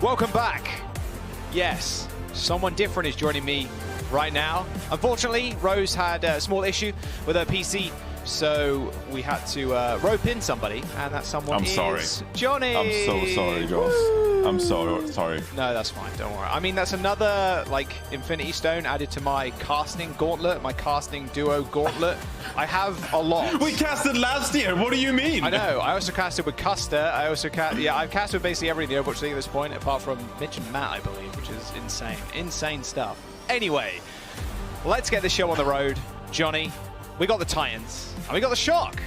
Welcome back. Yes, someone different is joining me right now. Unfortunately, Rose had a small issue with her PC, so we had to rope in somebody, and that someone is Johnny. I'm so sorry, Joss. I'm so sorry. No, that's fine. Don't worry. I mean, that's another like Infinity Stone added to my casting gauntlet, my casting duo gauntlet. I have a lot. We casted last year. What do you mean? I know. I also casted with Custer. I also I've casted with basically every in the Overwatch League at this point, apart from Mitch and Matt, I believe, which is insane. Insane stuff. Anyway, let's get the show on the road. Johnny, we got the Titans, and we got the Shock.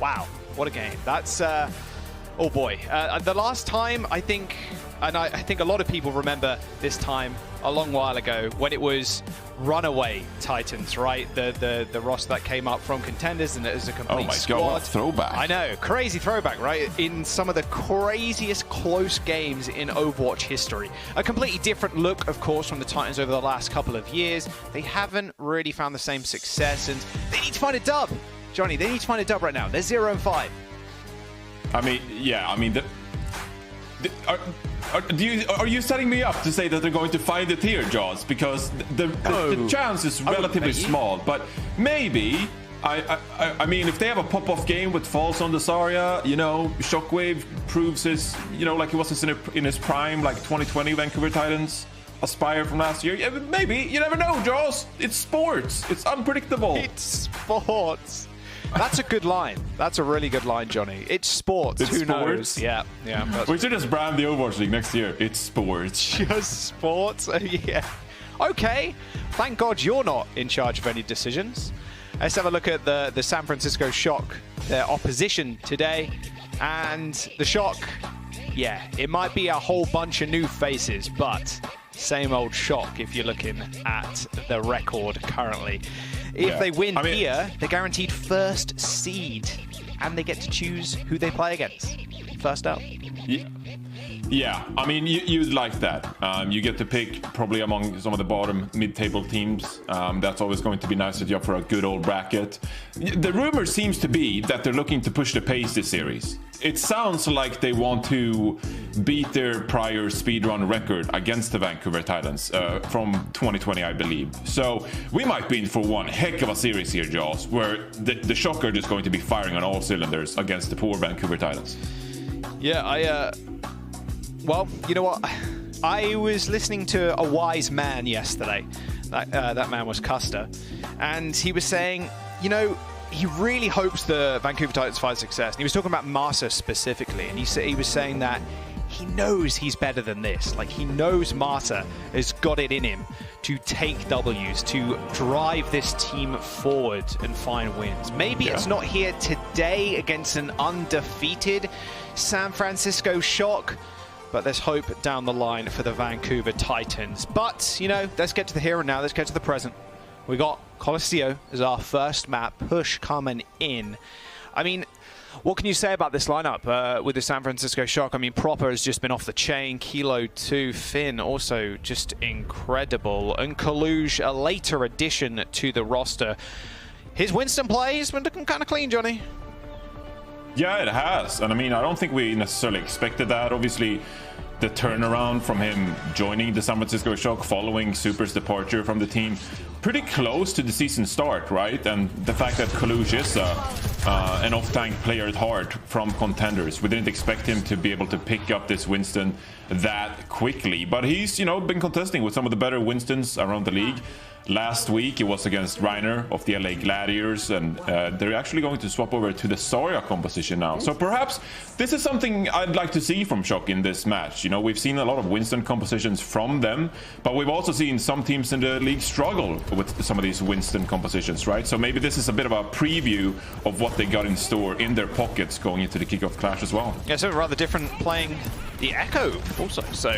Wow, what a game. That's, oh boy. The last time, I think, and I think a lot of people remember this time a long while ago when it was runaway Titans, right? The roster that came up from contenders and it was a complete squad. God, what a throwback. I know, crazy throwback, right? In some of the craziest close games in Overwatch history. A completely different look, of course, from the Titans over the last couple of years. They haven't really found the same success and they need to find a dub. Johnny, they need to find a dub right now. They're 0-5. I mean, yeah, I mean, are you setting me up to say that they're going to find it here, Jaws? Because the chance is relatively small, but maybe. I mean, if they have a pop-off game with Falls on the Zarya, you know, Shockwave proves his, you know, like he was in his prime, like 2020 Vancouver Titans, Aspire from last year. Yeah, maybe. You never know, Jaws. It's sports. It's unpredictable. It's sports. That's a good line. That's a really good line, Johnny. It's sports. It's Who sports. knows? Yeah. We should just brand the Overwatch League next year. It's sports. Just sports? Yeah. Okay. Thank God you're not in charge of any decisions. Let's have a look at the San Francisco Shock, their opposition today. And the Shock, yeah, it might be a whole bunch of new faces, but same old Shock if you're looking at the record currently. If they win here, they're guaranteed first seed, and they get to choose who they play against. First up. Yeah. I mean, you'd like that. You get to pick probably among some of the bottom mid-table teams. That's always going to be nice to you for a good old bracket. The rumor seems to be that they're looking to push the pace this series. It sounds like they want to beat their prior speedrun record against the Vancouver Titans from 2020, I believe. So we might be in for one heck of a series here, Jaws, where the Shock are just going to be firing on all cylinders against the poor Vancouver Titans. Yeah, well, you know what? I was listening to a wise man yesterday. That man was Custer. And he was saying, you know, he really hopes the Vancouver Titans find success. And he was talking about Marsa specifically. And he was saying that he knows he's better than this. Like, he knows Marta has got it in him to take W's, to drive this team forward and find wins. Maybe it's not here today against an undefeated San Francisco Shock, but there's hope down the line for the Vancouver Titans. But, you know, let's get to the here and now. Let's get to the present. We got Coliseum as our first map, push coming in. I mean, what can you say about this lineup with the San Francisco Shock? I mean, Proper has just been off the chain. Kilo 2, Finn also just incredible. And Kaluge, a later addition to the roster. His Winston play has been looking kind of clean, Johnny. Yeah, it has. And I mean, I don't think we necessarily expected that. Obviously, the turnaround from him joining the San Francisco Shock following Super's departure from the team, pretty close to the season start, right? And the fact that Kaluge is an off-tank player at heart from contenders, we didn't expect him to be able to pick up this Winston that quickly. But he's, you know, been contesting with some of the better Winstons around the league. Last week, it was against Reiner of the LA Gladiators, and they're actually going to swap over to the Zarya composition now. So perhaps this is something I'd like to see from Shock in this match. You know, we've seen a lot of Winston compositions from them, but we've also seen some teams in the league struggle with some of these Winston compositions, right? So maybe this is a bit of a preview of what they got in store in their pockets going into the Kickoff clash as well. Yeah, so rather different playing the Echo also. So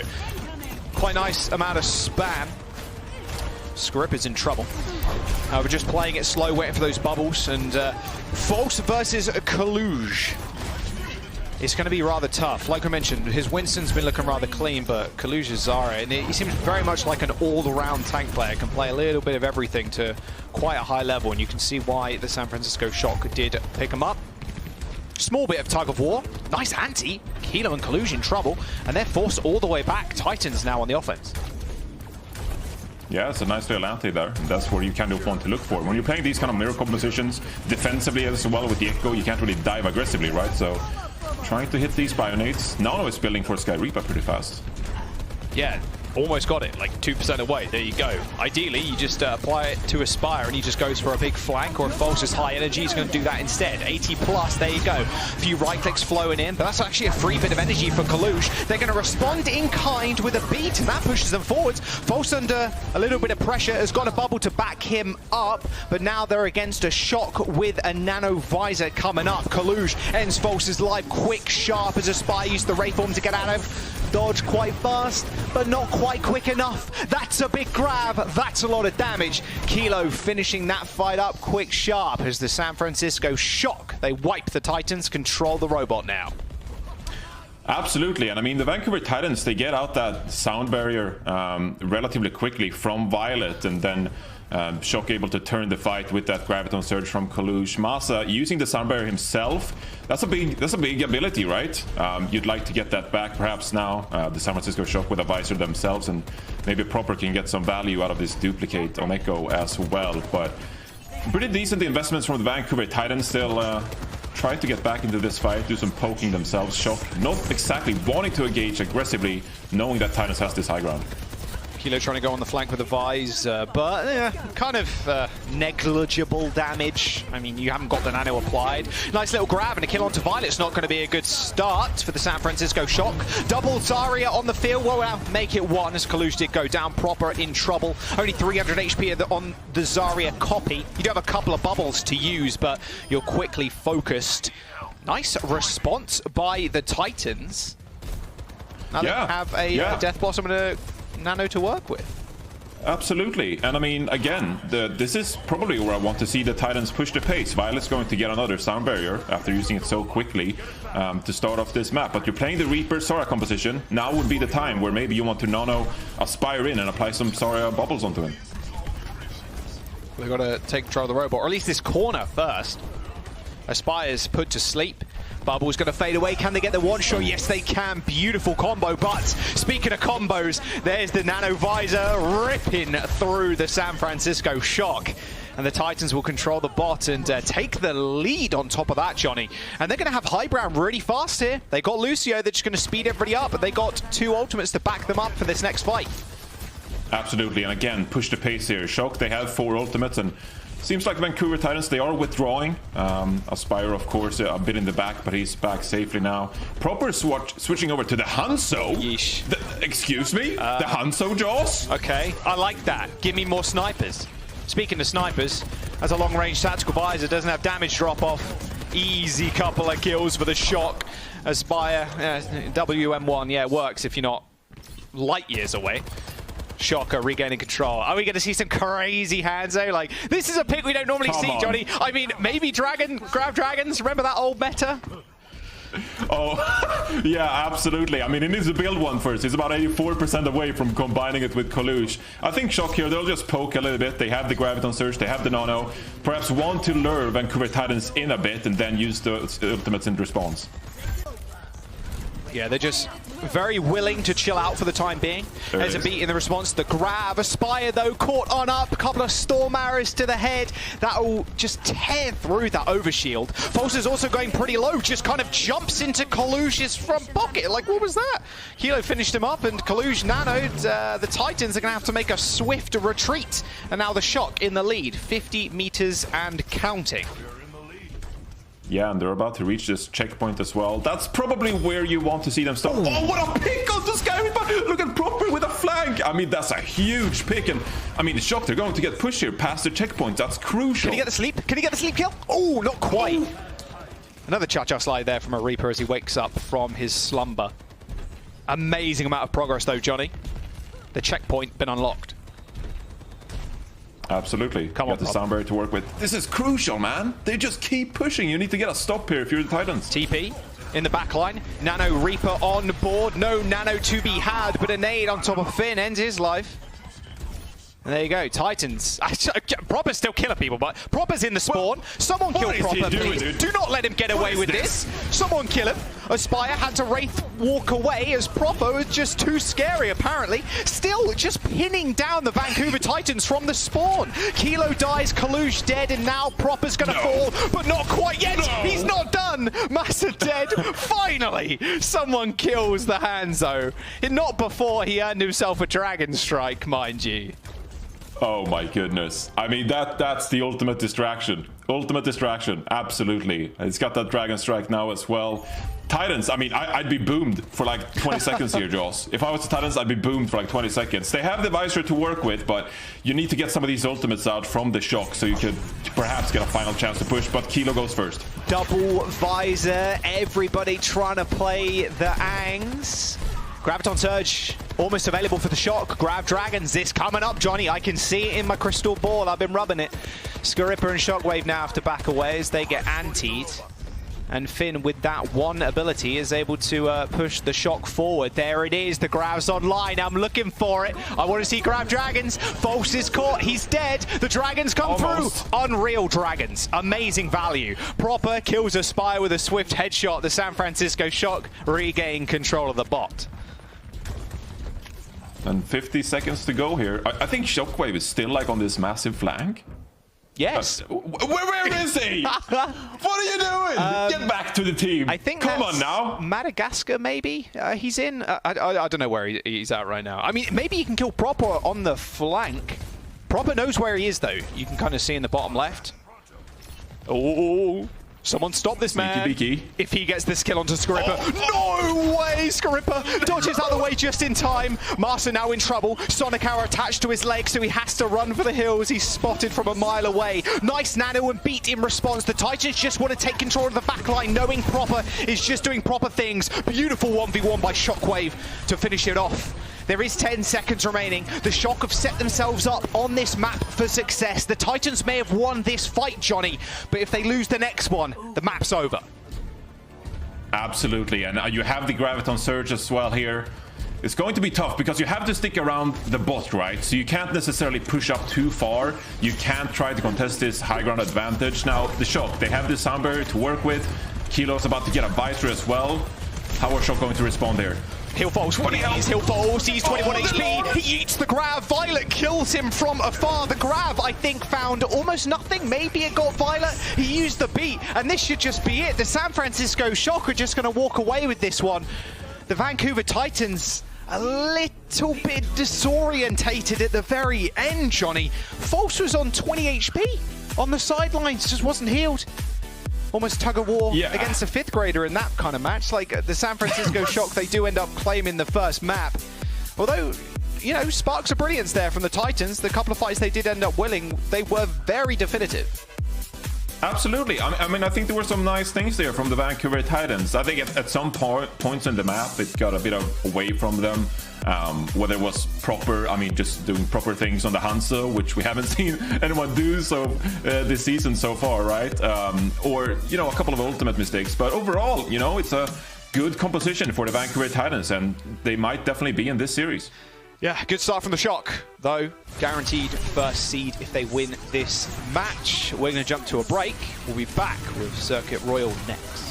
quite nice amount of spam. Scrip is in trouble. We're just playing it slow, waiting for those bubbles. And False versus Kaluge. It's going to be rather tough. Like I mentioned, his Winston's been looking rather clean, but Kaluge's Zarya, and he seems very much like an all-around tank player. Can play a little bit of everything to quite a high level, and you can see why the San Francisco Shock did pick him up. Small bit of tug of war. Nice anti. Kilo and Coluge in trouble, and they're forced all the way back. Titans now on the offense. Yeah, it's a nice little anti there. That's what you kind of want to look for. When you're playing these kind of mirror compositions, defensively as well with the Echo, you can't really dive aggressively, right? So, trying to hit these Bionades. Nano is building for Sky Reaper pretty fast. Yeah, almost got it, like 2% away. There you go. Ideally, you just apply it to Aspire and he just goes for a big flank, or if False is high energy, he's going to do that instead. 80 plus, there you go. A few right clicks flowing in, but that's actually a free bit of energy for Coluge. They're going to respond in kind with a beat, and that pushes them forwards. False under a little bit of pressure, has got a bubble to back him up, but now they're against a shock with a nano visor coming up. Coluge ends False's life quick, sharp as Aspire used the Ray form to get out of. Dodge quite fast, but not quite quick enough. That's a big grab. That's a lot of damage. Kilo finishing that fight up quick, sharp as the San Francisco Shock. They wipe the Titans, control the robot now. Absolutely, and I mean the Vancouver Titans, they get out that sound barrier relatively quickly from Violet, and then Shock able to turn the fight with that Graviton Surge from Coluge. Masa using the sound barrier himself. That's a big ability, right? You'd like to get that back perhaps now. The San Francisco Shock with a visor themselves, and maybe Proper can get some value out of this duplicate on Echo as well. But pretty decent investments from the Vancouver Titans. Still try to get back into this fight, do some poking themselves. Shock not exactly wanting to engage aggressively, knowing that Titans has this high ground. Kilo trying to go on the flank with a Vise, but yeah, kind of negligible damage. I mean, you haven't got the nano applied. Nice little grab and a kill onto Violet's not going to be a good start for the San Francisco Shock. Double Zarya on the field. Well, we'll make it one as Coluge did go down. Proper in trouble. Only 300 HP on the Zarya copy. You do have a couple of bubbles to use, but you're quickly focused. Nice response by the Titans. Now they have a Death Blossom and a nano to work with. Absolutely, and I mean, again, this is probably where I want to see the Titans push the pace. Violet's going to get another sound barrier after using it so quickly to start off this map, but you're playing the Reaper Zarya composition. Now would be the time where maybe you want to nano Aspire in and apply some Zarya bubbles onto him. We've got to take control of the robot, or at least this corner first. Aspire's put to sleep. Bubble's going to fade away. Can they get the one shot? Yes, they can. Beautiful combo. But speaking of combos, there's the nano visor ripping through the San Francisco Shock. And the Titans will control the bot and take the lead on top of that, Johnny. And they're going to have high ground really fast here. They got Lucio. They're just going to speed everybody up. But they got two ultimates to back them up for this next fight. Absolutely. And again, push the pace here. Shock, they have 4 ultimates, and seems like Vancouver Titans, they are withdrawing. Aspire, of course, a bit in the back, but he's back safely now. Proper switching over to the Hanzo. Yeesh. Excuse me? The Hanzo Jaws? Okay, I like that. Give me more snipers. Speaking of snipers, as a long-range tactical visor, doesn't have damage drop-off. Easy couple of kills for the Shock. Aspire, WM1, yeah, it works if you're not light years away. Shocker regaining control. Are we going to see some crazy Hanzo? Like, this is a pick we don't normally see, Johnny. I mean, maybe grab dragons. Remember that old meta? Oh, yeah, absolutely. I mean, he needs to build one first. He's about 84% away from combining it with Coluge. I think Shock here, they'll just poke a little bit. They have the Graviton Surge, they have the Nano. Perhaps want to lure Vancouver Titans in a bit and then use the ultimates in response. Yeah, they're just very willing to chill out for the time being. There's a beat in the response. The grab. Aspire, though, caught on up. A couple of Storm Arrows to the head. That'll just tear through that overshield. False is also going pretty low. Just kind of jumps into Coluge's front pocket. Like, what was that? Kilo finished him up, and Coluge nanoed. The Titans are going to have to make a swift retreat. And now the Shock in the lead. 50 meters and counting. Yeah, and they're about to reach this checkpoint as well. That's probably where you want to see them stop. Oh, what a pick on the Sky Reaper! Look at Proper with a flank! I mean, that's a huge pick, and I mean, the Shock, they're going to get pushed here past the checkpoint. That's crucial. Can he get the sleep? Can he get the sleep kill? Oh, not quite. Another cha-cha slide there from a Reaper as he wakes up from his slumber. Amazing amount of progress, though, Johnny. The checkpoint been unlocked. Absolutely. Come on, got the sound barrier to work with. This is crucial, man. They just keep pushing. You need to get a stop here if you're the Titans. TP in the back line. Nano Reaper on board. No Nano to be had, but a nade on top of Finn ends his life. And there you go, Titans. Proper's still killing people, but Proper's in the spawn. Someone kill Proper, please. Do not let him get away with this. Someone kill him. Aspire had to Wraith walk away as Proper was just too scary, apparently. Still just pinning down the Vancouver Titans from the spawn. Kilo dies, Kalush dead, and now Proper's gonna fall, but not quite yet. He's not done. Massa dead. Finally, someone kills the Hanzo. Not before he earned himself a Dragon Strike, mind you. Oh my goodness. I mean, that's the ultimate distraction. Ultimate distraction, absolutely. It's got that Dragon Strike now as well. Titans, I mean, I'd be boomed for like 20 seconds here, Joss. If I was the Titans, I'd be boomed for like 20 seconds. They have the Visor to work with, but you need to get some of these ultimates out from the shock so you could perhaps get a final chance to push, but Kilo goes first. Double Visor, everybody trying to play the Angs. Graviton Surge, almost available for the shock. Grab Dragons, this coming up, Johnny. I can see it in my crystal ball. I've been rubbing it. Scarippa and Shockwave now have to back away as they get antied. And Finn, with that one ability, is able to push the shock forward. There it is, the Grav's online. I'm looking for it. I want to see Grab Dragons. False is caught, he's dead. The Dragons come through. Unreal Dragons, amazing value. Proper kills Aspire with a swift headshot. The San Francisco Shock regain control of the bot. And 50 seconds to go here. I think Shockwave is still like on this massive flank. Yes. Where is he? What are you doing? Get back to the team. I think Come on now. Madagascar, maybe? He's in. I don't know where he's at right now. I mean, maybe he can kill Proper on the flank. Proper knows where he is, though. You can kind of see in the bottom left. Oh. Someone stop this man. Beaky. If he gets this kill onto Scarippa. Oh. No way! Scarippa dodges out of the way just in time. Marsa now in trouble. Sonic Arrow attached to his leg, so he has to run for the hills. He's spotted from a mile away. Nice nano and beat in response. The Titans just want to take control of the backline, knowing Proper is just doing Proper things. Beautiful 1v1 by Shockwave to finish it off. There is 10 seconds remaining. The Shock have set themselves up on this map for success. The Titans may have won this fight, Johnny, but if they lose the next one, the map's over. Absolutely, and you have the Graviton Surge as well here. It's going to be tough because you have to stick around the bot, right? So you can't necessarily push up too far. You can't try to contest this high ground advantage. Now, the Shock, they have this sound barrier to work with. Kilo's about to get a Visor as well. How are Shock going to respond there? He'll fall, he'll fall, sees 21 HP, he eats the Grav, Violet kills him from afar. The Grav, I think, found almost nothing, maybe it got Violet, he used the beat, and this should just be it. The San Francisco Shock are just going to walk away with this one. The Vancouver Titans, a little bit disorientated at the very end, Johnny. False was on 20 HP, on the sidelines, just wasn't healed. Almost tug of war against a 5th grader in that kind of match. Like the San Francisco Shock, they do end up claiming the first map. Although, you know, sparks of brilliance there from the Titans. The couple of fights they did end up winning, they were very definitive. Absolutely. I mean, I think there were some nice things there from the Vancouver Titans. I think at some points in the map, it got a bit away from them. Whether it was proper, I mean, just doing proper things on the Hanzo, which we haven't seen anyone do this season so far, right? Or, you know, a couple of ultimate mistakes. But overall, you know, it's a good composition for the Vancouver Titans, and they might definitely be in this series. Yeah, good start from the Shock, though. Guaranteed first seed if they win this match. We're going to jump to a break. We'll be back with Circuit Royal next.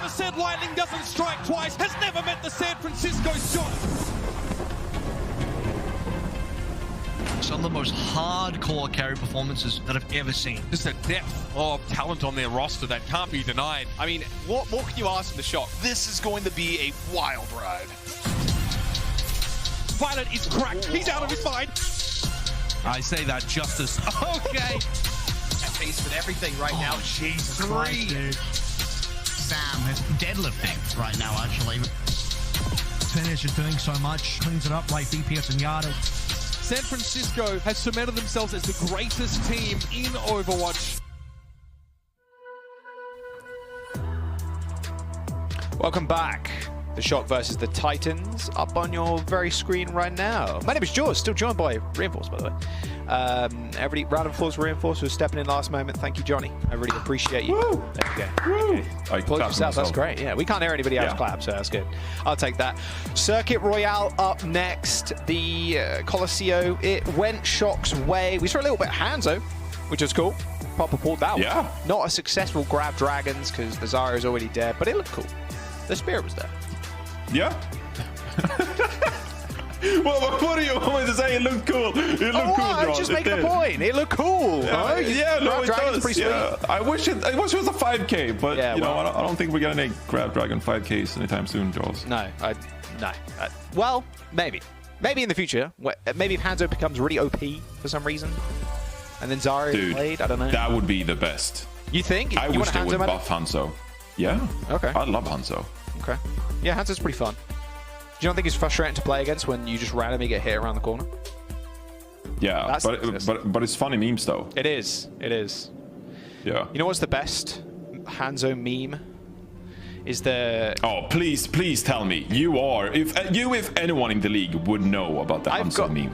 Whoever said lightning doesn't strike twice has never met the San Francisco shot. Some of the most hardcore carry performances that I've ever seen. Just a depth of talent on their roster that can't be denied. I mean, what more can you ask from the Shock? This is going to be a wild ride. Violet is cracked. He's out of his mind. I say that justice. Okay. Faced with everything right now. Jesus Christ, dude. Sam is deadlifting right now, actually. Finish is doing so much. Cleans it up like DPS and Yardle. San Francisco has cemented themselves as the greatest team in Overwatch. Welcome back. The Shock versus the Titans, up on your very screen right now. My name is George, still joined by Reinforce, by the way. Everybody, round of applause for Reinforce for stepping in last moment. Thank you, Johnny. I really appreciate you. Woo! There you go. Woo! Okay. Applaud yourself, that's great. Yeah, we can't hear anybody else clap, so that's good. I'll take that. Circuit Royale up next. The Coliseum, it went Shock's way. We saw a little bit of Hanzo, which was cool. Proper pulled that Yeah. one. Not a successful grab Dragons because the Zarya is already dead, but it looked cool. The Spirit was there. Yeah. Well, what do you want me to say? It looked cool. It looked cool, John. Just make a point. It looked cool. Yeah, no, it does. Pretty Yeah. I wish it was a 5K, but Yeah, you know, well- I don't think we're gonna make Grab Dragon 5Ks anytime soon, Jaws. No. Well, maybe. Maybe in the future. Maybe if Hanzo becomes really OP for some reason, and then Zarya Dude, played. I don't know. that would be the best. You think? I you wish want they a would Hanzo buff Hanzo. Yeah. Okay. I love Hanzo. Okay. Yeah, Hanzo's pretty fun. Do you not think it's frustrating to play against when you just randomly get hit around the corner? Yeah, but it's funny memes though. It is. It is. Yeah. You know what's the best Hanzo meme? Is the... Oh, please tell me you are. If anyone in the league would know about the Hanzo meme.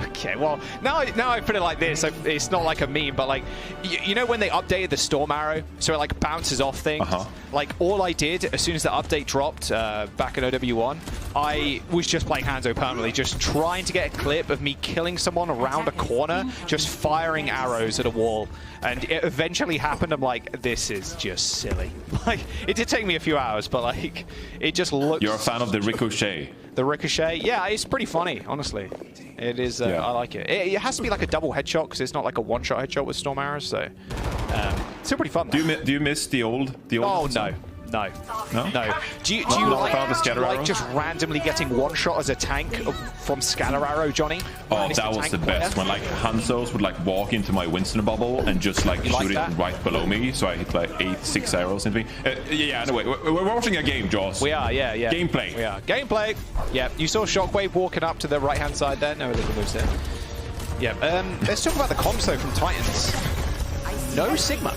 Okay, well, now I put it like this. It's not like a meme, but like, you know when they updated the Storm Arrow, so it like bounces off things. Like all I did as soon as the update dropped back in OW1, I was just playing Hanzo permanently, just trying to get a clip of me killing someone around a corner, just firing arrows at a wall. And it eventually happened. I'm like, this is just silly. Like, it did take me a few hours, but like, it just looks... You're a fan of the Ricochet. The Ricochet? Yeah, it's pretty funny, honestly. It is, I like it. It has to be like a double headshot, because it's not like a one-shot headshot with Storm Arrows, so... still pretty fun. Do you miss the old Oh, no. No. Do you like just randomly getting one shot as a tank from Scatter Arrow, Johnny? Oh, that was the best. When like Hanzos would like walk into my Winston bubble and just like shoot it right below me, so I hit like 6 arrows into me. Yeah. Anyway, we're watching a game, Jaws. We are. Yeah. Gameplay. We are. Gameplay. Yeah. You saw Shockwave walking up to the right-hand side there. No illegal moves there. Yeah. Let's talk about the comps though from Titans. No Sigma.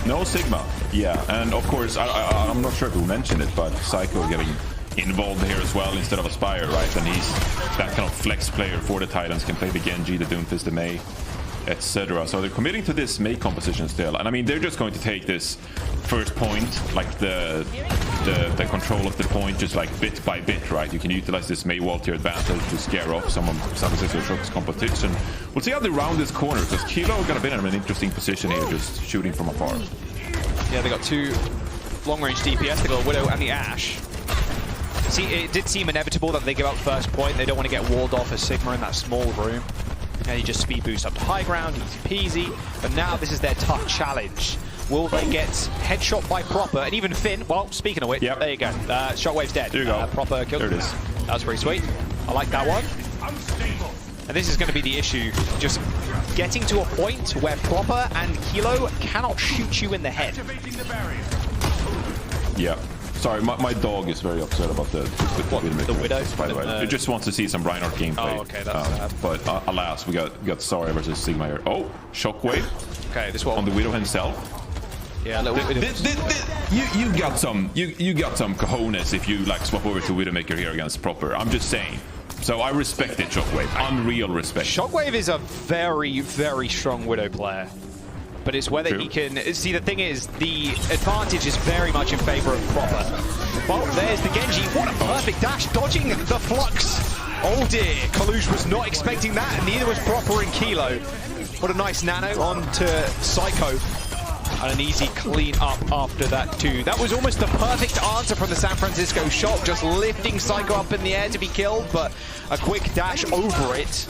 No Sigma, yeah, and of course, I'm not sure who mentioned it, but Psycho getting involved here as well instead of Aspire, right? And he's that kind of flex player for the Titans, can play the Genji, the Doomfist, the Mei, etc. So they're committing to this Mei composition still, and I mean, they're just going to take this first point, like the control of the point, just like bit by bit, right? You can utilize this Mei wall to your advantage to scare off some of San Francisco Shock's competition. We'll see how they round this corner, because Kilo gonna be in an interesting position here, just shooting from afar. Yeah, they got two long-range DPS. They got a Widow and the Ashe. See, it did seem inevitable that they give up first point. They don't want to get walled off as Sigma in that small room. And you just speed boost up to high ground, easy peasy. But now this is their tough challenge. Will they get headshot by Proper? And even Finn, well, speaking of which, there you go. Shockwave's dead. There you go. Proper killed him. There it is. That was pretty sweet. I like that one. And this is going to be the issue. Just getting to a point where Proper and Kilo cannot shoot you in the head. Yeah. Sorry, my dog is very upset about the Widow. By the way, it just wants to see some Reinhardt gameplay. Oh, okay, that's sad. But alas, we got Zarya versus Sigma here. Oh, Shockwave. Okay, this one on the Widow himself. Yeah, a little bit. You got some cojones if you like swap over to Widowmaker here against Proper. I'm just saying. So I respect it, Shockwave. Unreal respect. Shockwave is a very, very strong Widow player. But it's whether he can... See, the thing is, the advantage is very much in favor of Proper. Well, there's the Genji. What a perfect dash, dodging the Flux. Oh dear, Kalush was not expecting that, and neither was Proper and Kilo. What a nice nano onto Psycho. And an easy clean up after that too. That was almost the perfect answer from the San Francisco Shock, just lifting Psycho up in the air to be killed, but a quick dash over it.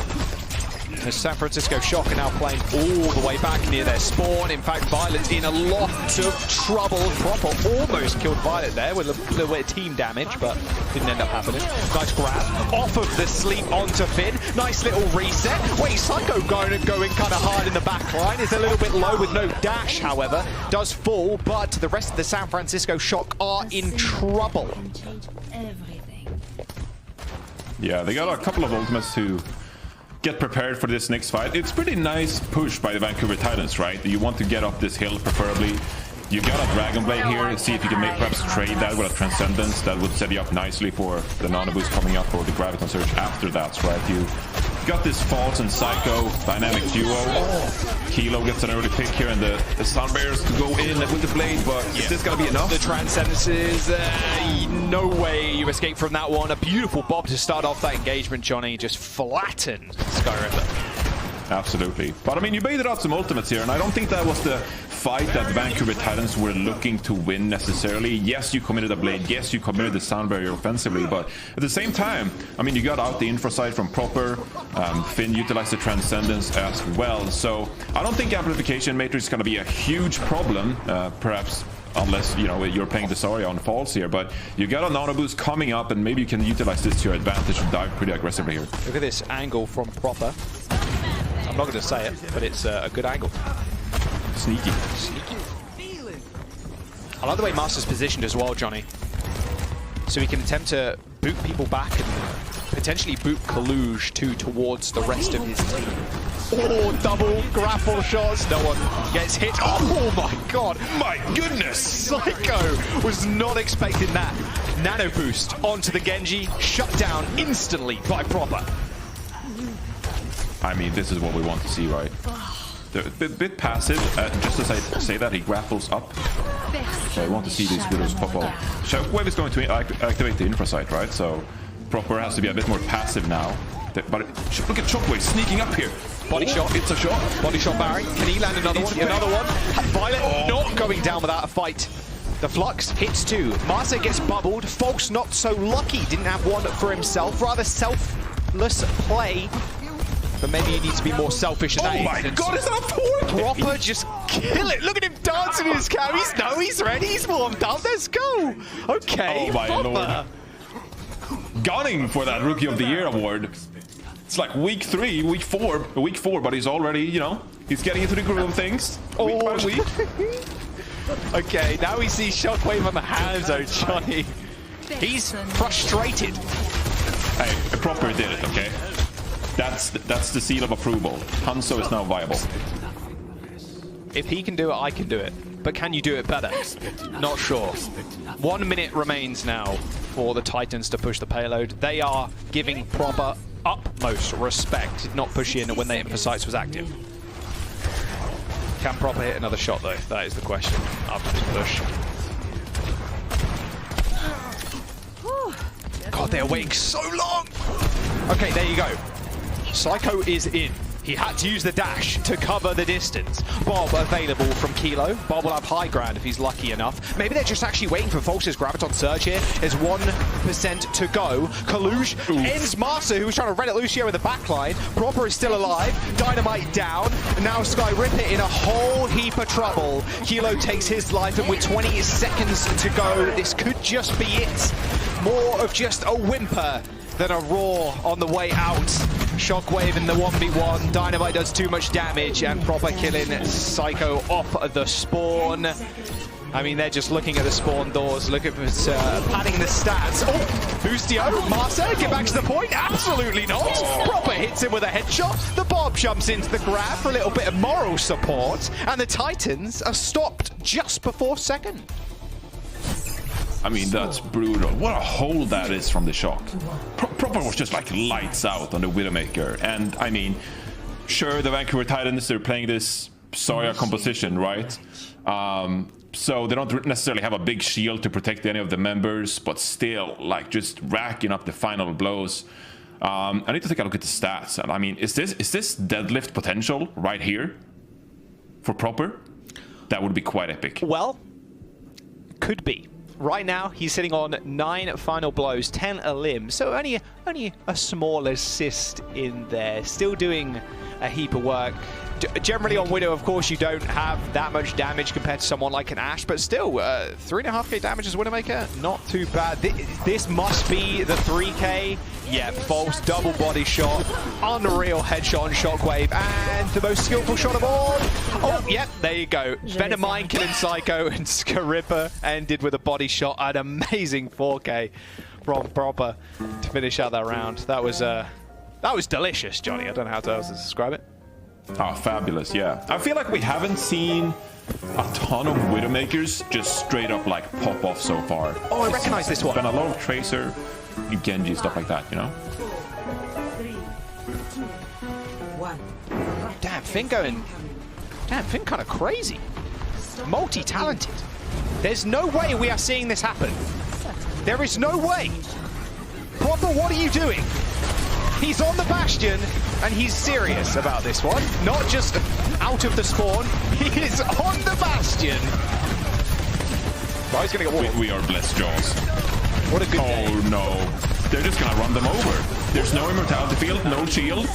The San Francisco Shock are now playing all the way back near their spawn. In fact, Violet's in a lot of trouble. Proper almost killed Violet there with a little bit of team damage, but didn't end up happening. Nice grab off of the sleep onto Finn. Nice little reset. Wait, Psycho going kind of hard in the back line. Is a little bit low with no dash, however. Does fall, but the rest of the San Francisco Shock are in trouble. Yeah, they got a couple of ultimates to get prepared for this next fight. It's pretty nice push by the Vancouver Titans, right? You want to get up this hill, preferably. You got a Dragon Blade here. See if you can perhaps trade that with a Transcendence. That would set you up nicely for the Nano Boost coming up or the Graviton Surge after that, right? You got this False and Psycho dynamic duo. Kilo gets an early pick here, and the Sunbears to go in with the blade, but is this going to be enough? The Transcendences, no way you escape from that one. A beautiful bob to start off that engagement, Johnny. Just flattened Skyrim. Absolutely. But I mean, you baited out some ultimates here, and I don't think that was the fight that Vancouver Titans were looking to win necessarily. Yes, you committed a blade. Yes, you committed the sound barrier offensively, but at the same time, I mean, you got out the infra side from Proper. Finn utilized the Transcendence as well. So I don't think Amplification Matrix is going to be a huge problem, perhaps, unless, you know, you're playing the Zarya on False here. But you got a Nano Boost coming up, and maybe you can utilize this to your advantage and dive pretty aggressively here. Look at this angle from Proper. I'm not going to say it, but it's a good angle. Sneaky. I like the way Master's positioned as well, Johnny. So he can attempt to boot people back and potentially boot Kaluge too towards the rest of his team. Oh, double grapple shots. No one gets hit. Oh my god. My goodness. Psycho was not expecting that. Nano boost onto the Genji. Shut down instantly by Proper. I mean, this is what we want to see, right? A bit passive, just as I say that, he grapples up. So I want to see these widows pop up. Shockwave is going to activate the infra site, right? So Proper has to be a bit more passive now. But look at Shockwave sneaking up here. Body shot. It's a shot. Body shot Barry. Can he land another one? Another one. Violet not going down without a fight. The Flux hits two. Marsa gets bubbled. Fox not so lucky. Didn't have one for himself. Rather selfless play. But maybe he needs to be more selfish in that instance. God, is that a 4? Proper just kill it. Look at him dancing in his cam. He's ready. He's warmed up. Let's go. Okay. Oh my lord. Gunning for that Rookie of the Year award. It's like week 4, but he's already, you know, he's getting into the groove of things. Week by week. Okay, now we see Shockwave on the hands, oh Johnny. He's frustrated. Hey, Proper did it, okay? That's the seal of approval. Hanzo is now viable. If he can do it, I can do it. But can you do it better? Not sure. 1 minute remains now for the Titans to push the payload. They are giving Proper utmost respect. Did not push in when the Infosites was active. Can Proper hit another shot though? That is the question after this push. God, they're waiting so long! Okay, there you go. Psycho is in. He had to use the dash to cover the distance. Bob available from Kilo. Bob will have high ground if he's lucky enough. Maybe they're just actually waiting for Fox's Graviton Surge here. There's 1% to go. Kaluge ends Master, who was trying to red it loose here with the backline. Proper is still alive. Dynamite down. Now Sky Rip it in a whole heap of trouble. Kilo takes his life, and with 20 seconds to go, this could just be it. More of just a whimper than a roar on the way out. Shockwave in the 1v1. Dynamite does too much damage, and Proper killing Psycho off the spawn. I mean, they're just looking at the spawn doors, looking for padding the stats. Oh, Boostio, Marsa, get back to the point. Absolutely not. Proper hits him with a headshot. The Bob jumps into the grab for a little bit of moral support, and the Titans are stopped just before second. I mean, that's brutal. What a hole that is from the Shock. Proper was just like lights out on the Widowmaker. And I mean, sure, the Vancouver Titans, they're playing this Zarya composition, right? So they don't necessarily have a big shield to protect any of the members, but still, like, just racking up the final blows. I need to take a look at the stats. And I mean, is this deadlift potential right here for Proper? That would be quite epic. Well, could be. Right now, he's sitting on 9 final blows, 10 elims, so only a small assist in there. Still doing a heap of work. Generally on Widow, of course, you don't have that much damage compared to someone like an Ashe, but still, 3.5k damage as Widowmaker, not too bad. This must be the 3k. Yeah, false double body shot, unreal headshot on Shockwave, and the most skillful shot of all. Oh, yep, there you go. Venomine killing Psycho, and Scarippa ended with a body shot. An amazing 4k from Proper to finish out that round. That was delicious, Johnny. I don't know how else to describe it. Oh, fabulous, yeah. I feel like we haven't seen a ton of Widowmakers just straight up like pop off so far. Oh, I recognize this one. Been a lot of Tracer, Genji, stuff like that, you know? 3, 2, 1. Damn, Finn going... Damn, Finn kind of crazy. Multi-talented. There's no way we are seeing this happen. There is no way. Proper, what are you doing? He's on the Bastion, and he's serious about this one. Not just out of the spawn. He is on the Bastion. Oh, he's going to get walled. We are blessed, Jaws. What a good day. Oh, no. They're just going to run them over. There's no immortality field, no shield.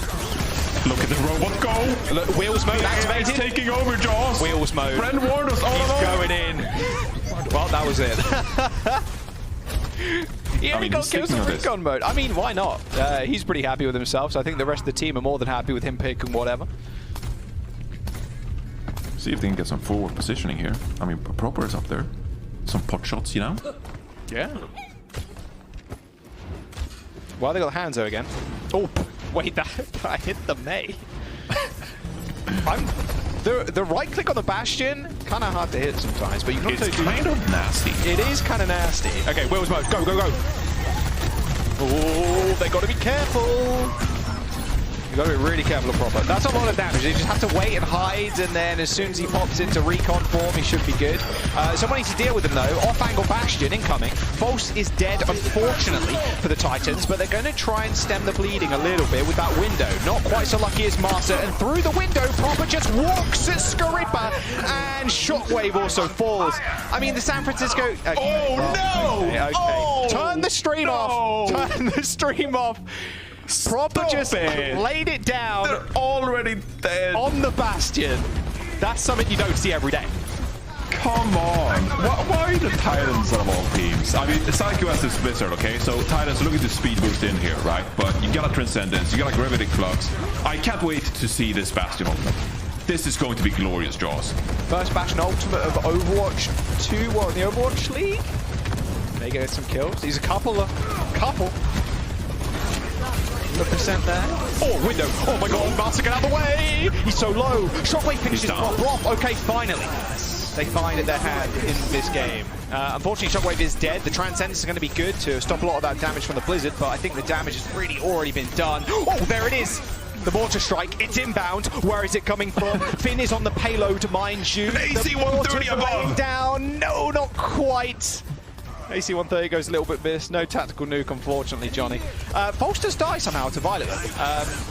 Look at the robot go. Look, Wheels mode activated. He's taking over, Jaws. Wheels mode. Friend warned us all He's along. going in. Well, that was it. He only got kills in recon mode. I mean, why not? He's pretty happy with himself, so I think the rest of the team are more than happy with him picking whatever. See if they can get some forward positioning here. I mean, Proper is up there. Some pot shots, you know? Yeah. Well, they got Hanzo again. Oh, wait, that hit the Mei. The right click on the Bastion, kind of hard to hit sometimes, but you can also It's do... kind of nasty. It is kind of nasty. Okay, Wheels mode, go, go, go. Oh, they got to be careful. You got to be really careful of Proper. That's a lot of damage. You just have to wait and hide, and then as soon as he pops into recon form, he should be good. Someone needs to deal with him though. Off-angle Bastion incoming. False is dead, unfortunately, for the Titans, but they're going to try and stem the bleeding a little bit with that window. Not quite so lucky as Master, and through the window, Proper just walks at Scarippa, and Shockwave also falls. I mean, the San Francisco... Oh, no! Okay. Oh, Turn the stream off. Turn the stream off. Proper just laid it down. They're already dead. On the Bastion. That's something you don't see every day. Come on. Why are the Titans out of all teams? I mean, Psycho has this Blizzard, okay? So Titans, look at the speed boost in here, right? But you got a Transcendence, you got a Gravitic Flux. I can't wait to see this Bastion ultimate. This is going to be glorious, Jaws. First Bastion ultimate of Overwatch 2, what, in the Overwatch League? May get some kills. He's a couple. The percent there. Oh, window. Oh my god, Master, get out of the way! He's so low. Shockwave finishes Proper off. Okay, finally. They find their hand in this game. Unfortunately, Shockwave is dead. The Transcendence is going to be good to stop a lot of that damage from the Blizzard, but I think the damage has really already been done. Oh, there it is! The Mortar Strike, it's inbound. Where is it coming from? Finn is on the payload, mind you. AC-130 above! Down. No, not quite. AC-130 goes a little bit missed. No tactical nuke, unfortunately, Johnny. Falsters die somehow to Violet.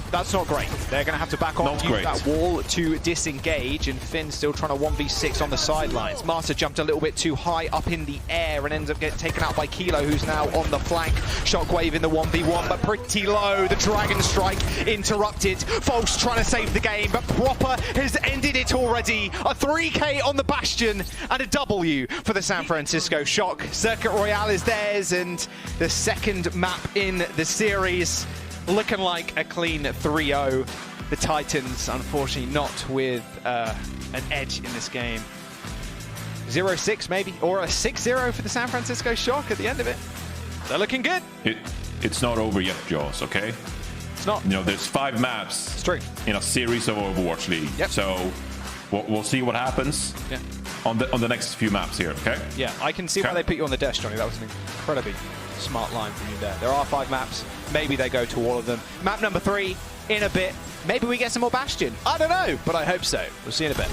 That's not great. They're going to have to back off, use that wall to disengage, and Finn still trying to 1v6 on the sidelines. Master jumped a little bit too high up in the air and ends up getting taken out by Kilo, who's now on the flank. Shockwave in the 1v1, but pretty low. The Dragon Strike interrupted. False trying to save the game, but Proper has ended it already. A 3k on the Bastion and a W for the San Francisco Shock. Circuit Royale is theirs, and the second map in the series looking like a clean 3-0. The Titans, unfortunately, not with an edge in this game. 0-6 maybe, or a 6-0 for the San Francisco Shock at the end of it. They're looking good. It's not over yet, Jaws, okay? It's not. You know, there's 5 maps in a series of Overwatch League. Yep. So we'll see what happens. Yeah. On the next few maps here, okay? Yeah, I can see why they put you on the desk, Johnny. That was an incredibly smart line from you there. There are 5 maps. Maybe they go to all of them. Map number 3 in a bit. Maybe we get some more Bastion. I don't know, but I hope so. We'll see you in a bit.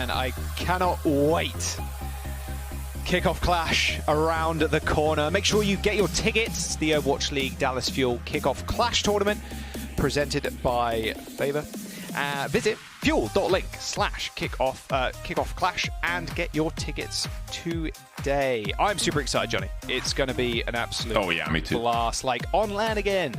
man, I cannot wait. Kickoff Clash around the corner. Make sure you get your tickets. It's the Overwatch League Dallas Fuel Kickoff Clash Tournament presented by Favor. Visit fuel.link/kickoff clash and get your tickets today. I'm super excited, Johnny. It's going to be an absolute me too. blast. Like, on LAN again.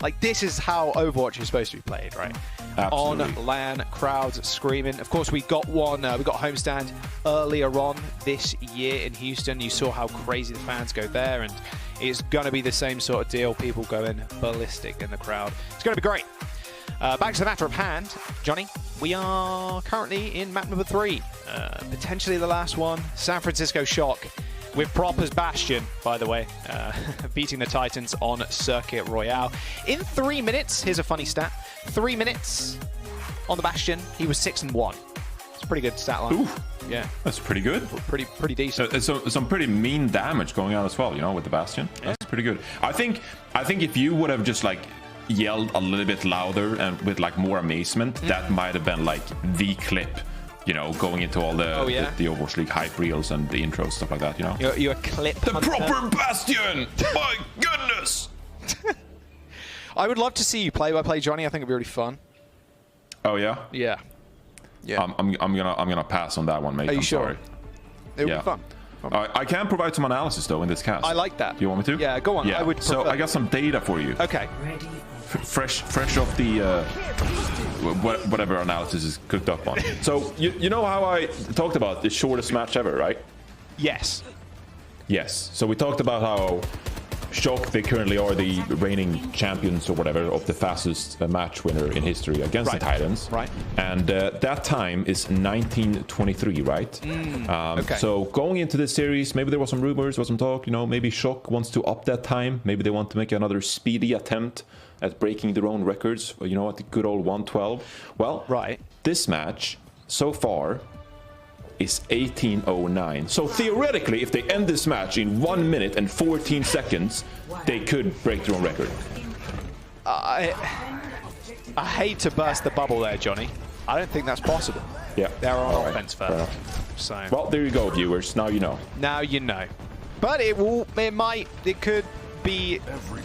Like, this is how Overwatch is supposed to be played, right? Absolutely. On LAN, crowds screaming. Of course, we got one. We got a homestand earlier on this year in Houston. You saw how crazy the fans go there, and it's going to be the same sort of deal. People going ballistic in the crowd. It's going to be great. Back to the matter of hand, Johnny. We are currently in map number 3. Potentially the last one. San Francisco Shock with Proper's Bastion, by the way, beating the Titans on Circuit Royale. In 3 minutes, here's a funny stat. 3 minutes on the Bastion, he was 6-1. It's a pretty good stat line. Ooh, yeah, that's pretty good. Pretty decent. So some pretty mean damage going on as well, you know, with the Bastion. Yeah. That's pretty good. I think if you would have just like yelled a little bit louder and with like more amazement, that might have been like the clip, you know, going into all the the Overwatch League hype reels and the intros, stuff like that, you know. You're a clip the hunter. Proper Bastion. My goodness. I would love to see you play-by-play, Johnny. I think it'd be really fun. Oh yeah. Yeah. I'm gonna pass on that one, mate. Are you I'm sure? sorry. It would be fun. I can provide some analysis though in this cast. I like that. Do you want me to? Yeah, go on. Yeah. I would So prefer. I got some data for you. Okay. Fresh off the whatever analysis is cooked up on. So you know how I talked about the shortest match ever, right? Yes. Yes. So we talked about how Shock, they currently are the reigning champions or whatever of the fastest match winner in history against the Titans. Right. And that time is 1923, right? Okay. So going into this series, maybe there was some rumors, was some talk, you know, maybe Shock wants to up that time. Maybe they want to make another speedy attempt at breaking their own records, you know, at the good old 112. Well, this match so far is 1809. So theoretically, if they end this match in 1 minute and 14 seconds, they could break their own record. I hate to burst the bubble there, Johnny. I don't think that's possible. Yeah. They're on offense first. So. Well, there you go, viewers. Now you know. Now you know. But it could be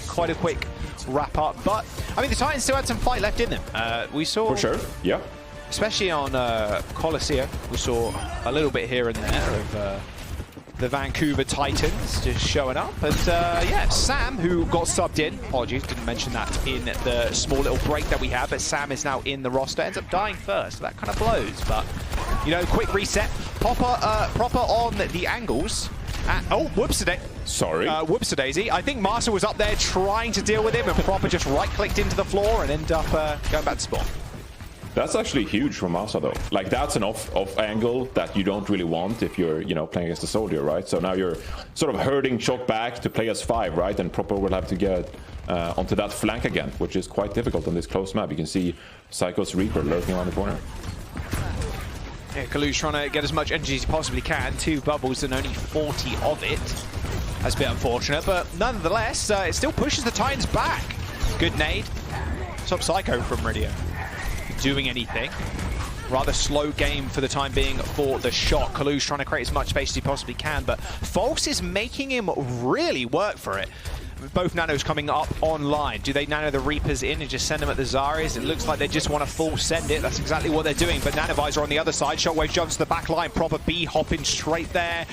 quite a quick wrap up. But I mean, the Titans still had some fight left in them. We saw for sure. Yeah. Especially on Coliseum, we saw a little bit here and there of the Vancouver Titans just showing up. And yeah, Sam, who got subbed in, apologies, didn't mention that in the small little break that we had, but Sam is now in the roster, ends up dying first, so that kind of blows. But, you know, quick reset. Proper on the angles. Oh, whoops-a-daisy. Sorry. Whoops-a-daisy. I think Master was up there trying to deal with him, and Proper just right-clicked into the floor and ended up going back to spawn. That's actually huge from Masa though. Like that's an off angle that you don't really want if you're, you know, playing against a soldier, right? So now you're sort of herding Shock back to play as 5, right? And Proper will have to get onto that flank again, which is quite difficult on this close map. You can see Psycho's Reaper lurking around the corner. Yeah, Kalu's trying to get as much energy as he possibly can. 2 bubbles and only 40 of it. That's a bit unfortunate, but nonetheless, it still pushes the Titans back. Good nade. Stop Psycho from Radio doing anything. Rather slow game for the time being for the Shock. Kalu's trying to create as much space as he possibly can, but False is making him really work for it. Both nanos coming up online. Do they nano the Reapers in and just send them at the Zarya's? It looks like they just want to full send it. That's exactly what they're doing, but Nanovisor on the other side. Shockwave jumps to the back line. Proper B hopping straight there.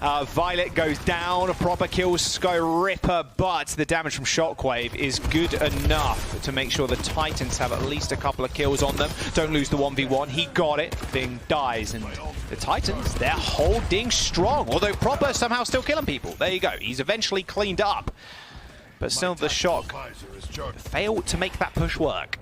Violet goes down. Proper kills Sky Ripper, but the damage from Shockwave is good enough to make sure the Titans have at least a couple of kills on them. Don't lose the 1v1. He got it. Thing dies, and the Titans, they're holding strong. Although Proper somehow still killing people. There you go. He's eventually cleaned up. But still, the Shock failed to make that push work.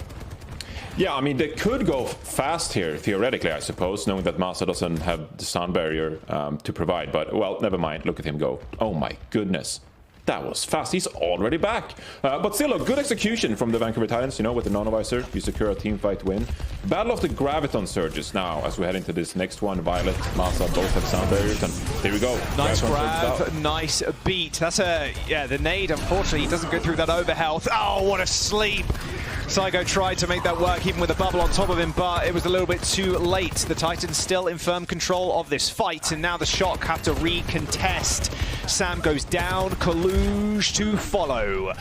Yeah, I mean, they could go fast here, theoretically, I suppose, knowing that Masa doesn't have the sound barrier to provide. But, well, never mind. Look at him go. Oh, my goodness. That was fast. He's already back. But still, a good execution from the Vancouver Titans, you know, with the Nanovisor. You secure a teamfight win. Battle of the Graviton surges now as we head into this next one. Violet, Masa both have sound barriers, and there we go. Nice grab, nice beat. That's the nade, unfortunately, doesn't go through that overhealth. Oh, what a sleep. Psycho tried to make that work even with a bubble on top of him, but it was a little bit too late. The Titans still in firm control of this fight, and now the Shock have to recontest. Sam goes down, Kaluge to follow.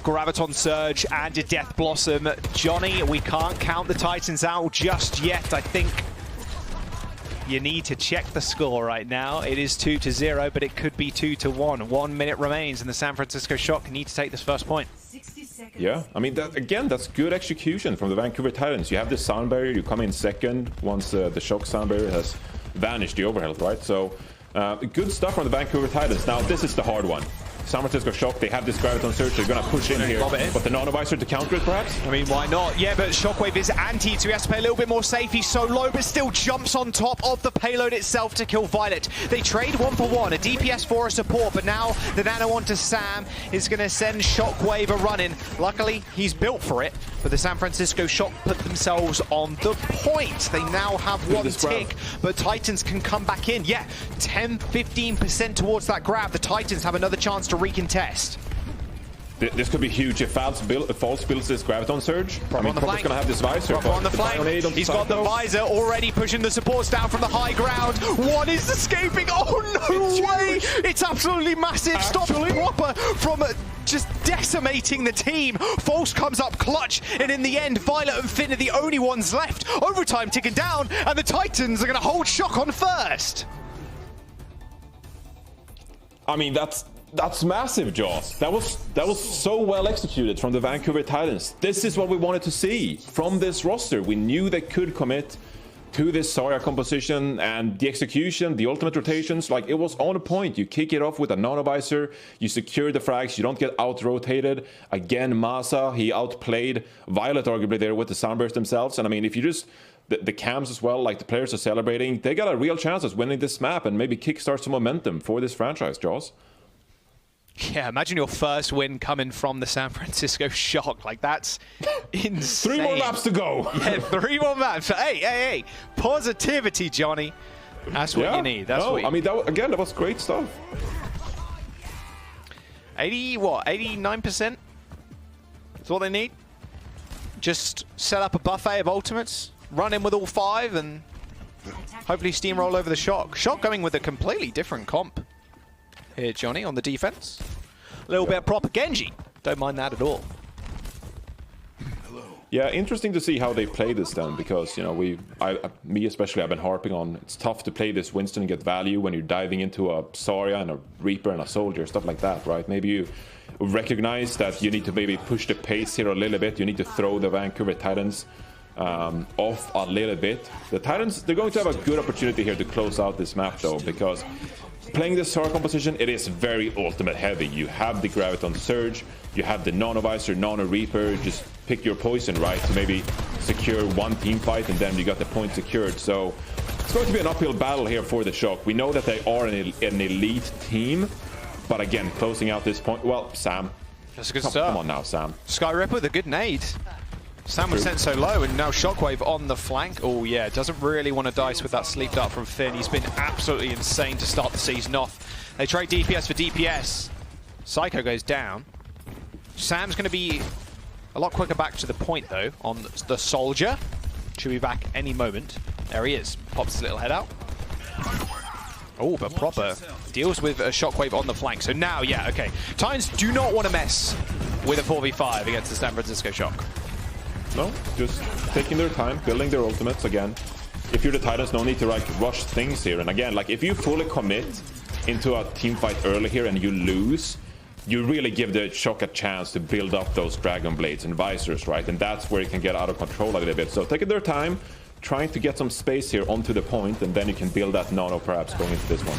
Graviton Surge and a Death Blossom. Johnny, we can't count the Titans out just yet. I think you need to check the score right now. It is 2-0, but it could be 2-1. 1 minute remains, and the San Francisco Shock need to take this first point. Yeah, I mean, that's good execution from the Vancouver Titans. You have the sound barrier, you come in second once the Shock sound barrier has vanished, the overhealth, right? So, good stuff from the Vancouver Titans. Now, this is the hard one. San Francisco Shock, they have this Graviton Surge, they're going to push in here, but the Nanovisor to counter it, perhaps? I mean, why not? Yeah, but Shockwave is anti, so he has to play a little bit more safe. He's so low, but still jumps on top of the payload itself to kill Violet. They trade 1-for-1, a DPS for a support, but now the Nano onto Sam is going to send Shockwave a run-in. Luckily, he's built for it, but the San Francisco Shock put themselves on the point. They now have one tick, but Titans can come back in. Yeah, 10-15% towards that grab. The Titans have another chance to recontest. This could be huge if False builds this Graviton Surge. I mean, Proper's going to have this visor. On the flank. He's got the visor already pushing the supports down from the high ground. One is escaping. Oh, no way. It's absolutely massive. Stop Proper from just decimating the team. False comes up clutch, and in the end, Violet and Finn are the only ones left. Overtime ticking down, and the Titans are going to hold Shock on first. I mean, that's massive, Jaws. That was so well executed from the Vancouver Titans. This is what we wanted to see from this roster. We knew they could commit to this Zarya composition, and the execution, the ultimate rotations, like, it was on point. You kick it off with a Nanovisor, you secure the frags, you don't get out-rotated. Again, Masa, he outplayed Violet arguably there with the Sunburst themselves. And I mean, if you just... The cams as well, like the players are celebrating, they got a real chance of winning this map and maybe kickstart some momentum for this franchise, Jaws. Yeah, imagine your first win coming from the San Francisco Shock. Like, that's insane. 3 more laps to go. Yeah, 3 more laps. Hey. Positivity, Johnny. That's what you need. That's what you need. I mean, that was great stuff. 89%? That's all they need. Just set up a buffet of ultimates, run in with all 5, and hopefully steamroll over the Shock. Shock going with a completely different comp here, Johnny, on the defense. A little bit of proper Genji. Don't mind that at all. Yeah, interesting to see how they play this then, because, you know, me especially, I've been harping on it's tough to play this Winston and get value when you're diving into a Zarya and a Reaper and a Soldier, stuff like that, right? Maybe you recognize that you need to maybe push the pace here a little bit. You need to throw the Vancouver Titans off a little bit. The Titans, they're going to have a good opportunity here to close out this map, though, because playing this Zarya composition, it is very ultimate heavy. You have the Graviton Surge, you have the Nanovisor, Nano Reaper, just pick your poison, right, to maybe secure one team fight, and then you got the point secured. So it's going to be an uphill battle here for the Shock. We know that they are an elite team, but again, closing out this point, well, Sam. That's a good start. Come on now, Sam. Sky Ripper with a good nade. Sam was sent so low, and now Shockwave on the flank. Oh yeah, doesn't really want to dice with that sleep dart from Finn. He's been absolutely insane to start the season off. They trade DPS for DPS. Psycho goes down. Sam's going to be a lot quicker back to the point, though, on the Soldier. Should be back any moment. There he is. Pops his little head out. Oh, but Proper deals with a Shockwave on the flank. So now, yeah, okay. Titans do not want to mess with a 4v5 against the San Francisco Shock. No, just taking their time, building their ultimates again. If you're the Titans, no need to like rush things here. And again, like if you fully commit into a team fight early here and you lose, you really give the Shock a chance to build up those Dragon Blades and Visors, right? And that's where it can get out of control a little bit. So taking their time, trying to get some space here onto the point, and then you can build that Nano perhaps going into this one.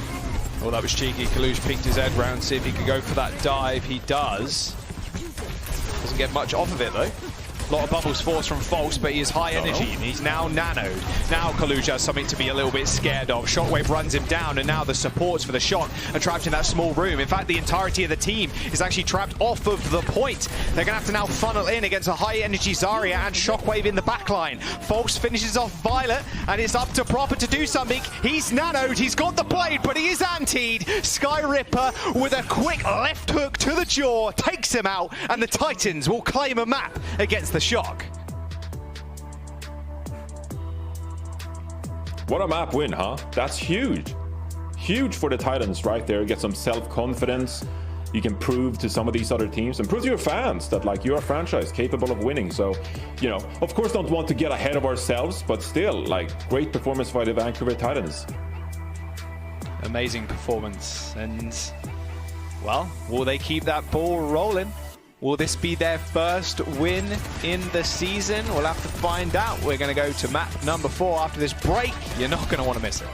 Well, that was cheeky. Kaluge peeked his head round, see if he could go for that dive. He does. Doesn't get much off of it, though. A lot of bubbles forced from False, but he is high energy, and he's now nanoed. Now Kaluge has something to be a little bit scared of. Shockwave runs him down, and now the supports for the Shock are trapped in that small room. In fact, the entirety of the team is actually trapped off of the point. They're going to have to now funnel in against a high-energy Zarya and Shockwave in the backline. False finishes off Violet, and it's up to Proper to do something. He's nanoed, he's got the blade, but he is antied. Sky Ripper with a quick left hook to the jaw takes him out, and the Titans will claim a map against the Shock. What a map win, huh? That's huge. Huge for the Titans right there. Get some self-confidence. You can prove to some of these other teams and prove to your fans that like you're a franchise capable of winning. So, you know, of course don't want to get ahead of ourselves, but still like great performance by the Vancouver Titans. Amazing performance. And well, will they keep that ball rolling? Will this be their first win in the season? We'll have to find out. We're going to go to map number 4 after this break. You're not going to want to miss it.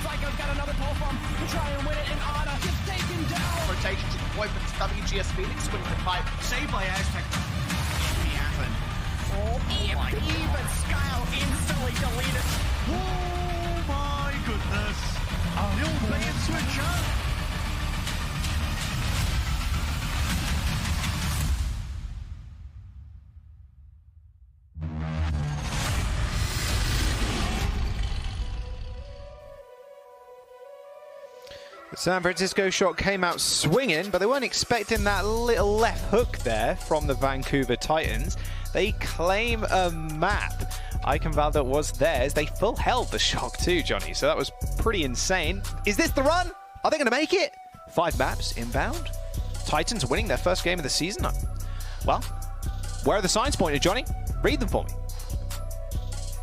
Psycho's got another pull from to try and win it, and Ana gets taken down. Rotation to the point, but it's WGS Phoenix winning the fight. Saved by Aztec. Oh, even Skyle instantly deleted. Oh my goodness. A little bait switcher. The San Francisco shot came out swinging, but they weren't expecting that little left hook there from the Vancouver Titans. They claim a map. Iconvaldo was theirs. They full held the shock too, Johnny, so that was pretty insane. Is this the run? Are they going to make it? 5 maps inbound. Titans winning their first game of the season. Well, where are the signs pointed, Johnny? Read them for me.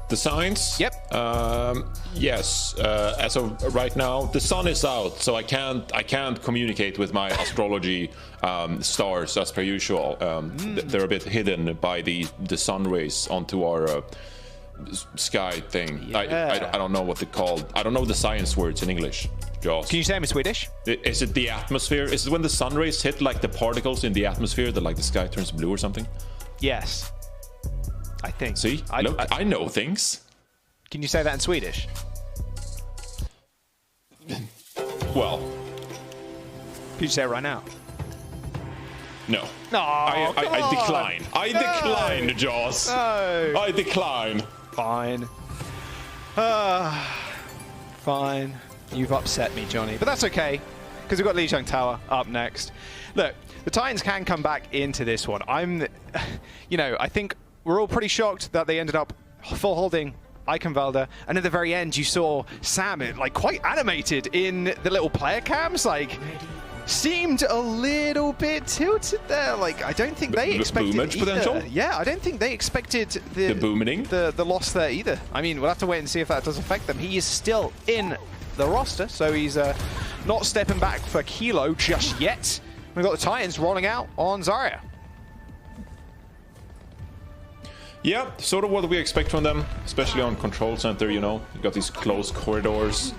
The signs? Yep. Yes. As of right now, the sun is out, so I can't communicate with my astrology stars as per usual. They're a bit hidden by the sun rays onto our sky thing. Yeah. I don't know what they're called. I don't know the science words in English. Jaws. Can you say them in Swedish? Is it the atmosphere? Is it when the sun rays hit like the particles in the atmosphere that like the sky turns blue or something? Yes. I think. See? Look, I know things. Can you say that in Swedish? Well. Can you say it right now? No. No, I decline. I decline, Jaws. No. I decline. Fine. Fine. You've upset me, Johnny. But that's okay, because we've got Lijiang Tower up next. Look, the Titans can come back into this one. I think we're all pretty shocked that they ended up full holding Iconvaldo, and at the very end you saw Sam like quite animated in the little player cams, like seemed a little bit tilted there. Like I don't think they expected boomage potential. Yeah, I don't think they expected the booming, the loss there either. I mean, we'll have to wait and see if that does affect them. He is still in the roster, so he's not stepping back for Kilo just yet. We've got the Titans rolling out on Zarya. Yeah, sort of what we expect from them, especially on control center, you know. You got these close corridors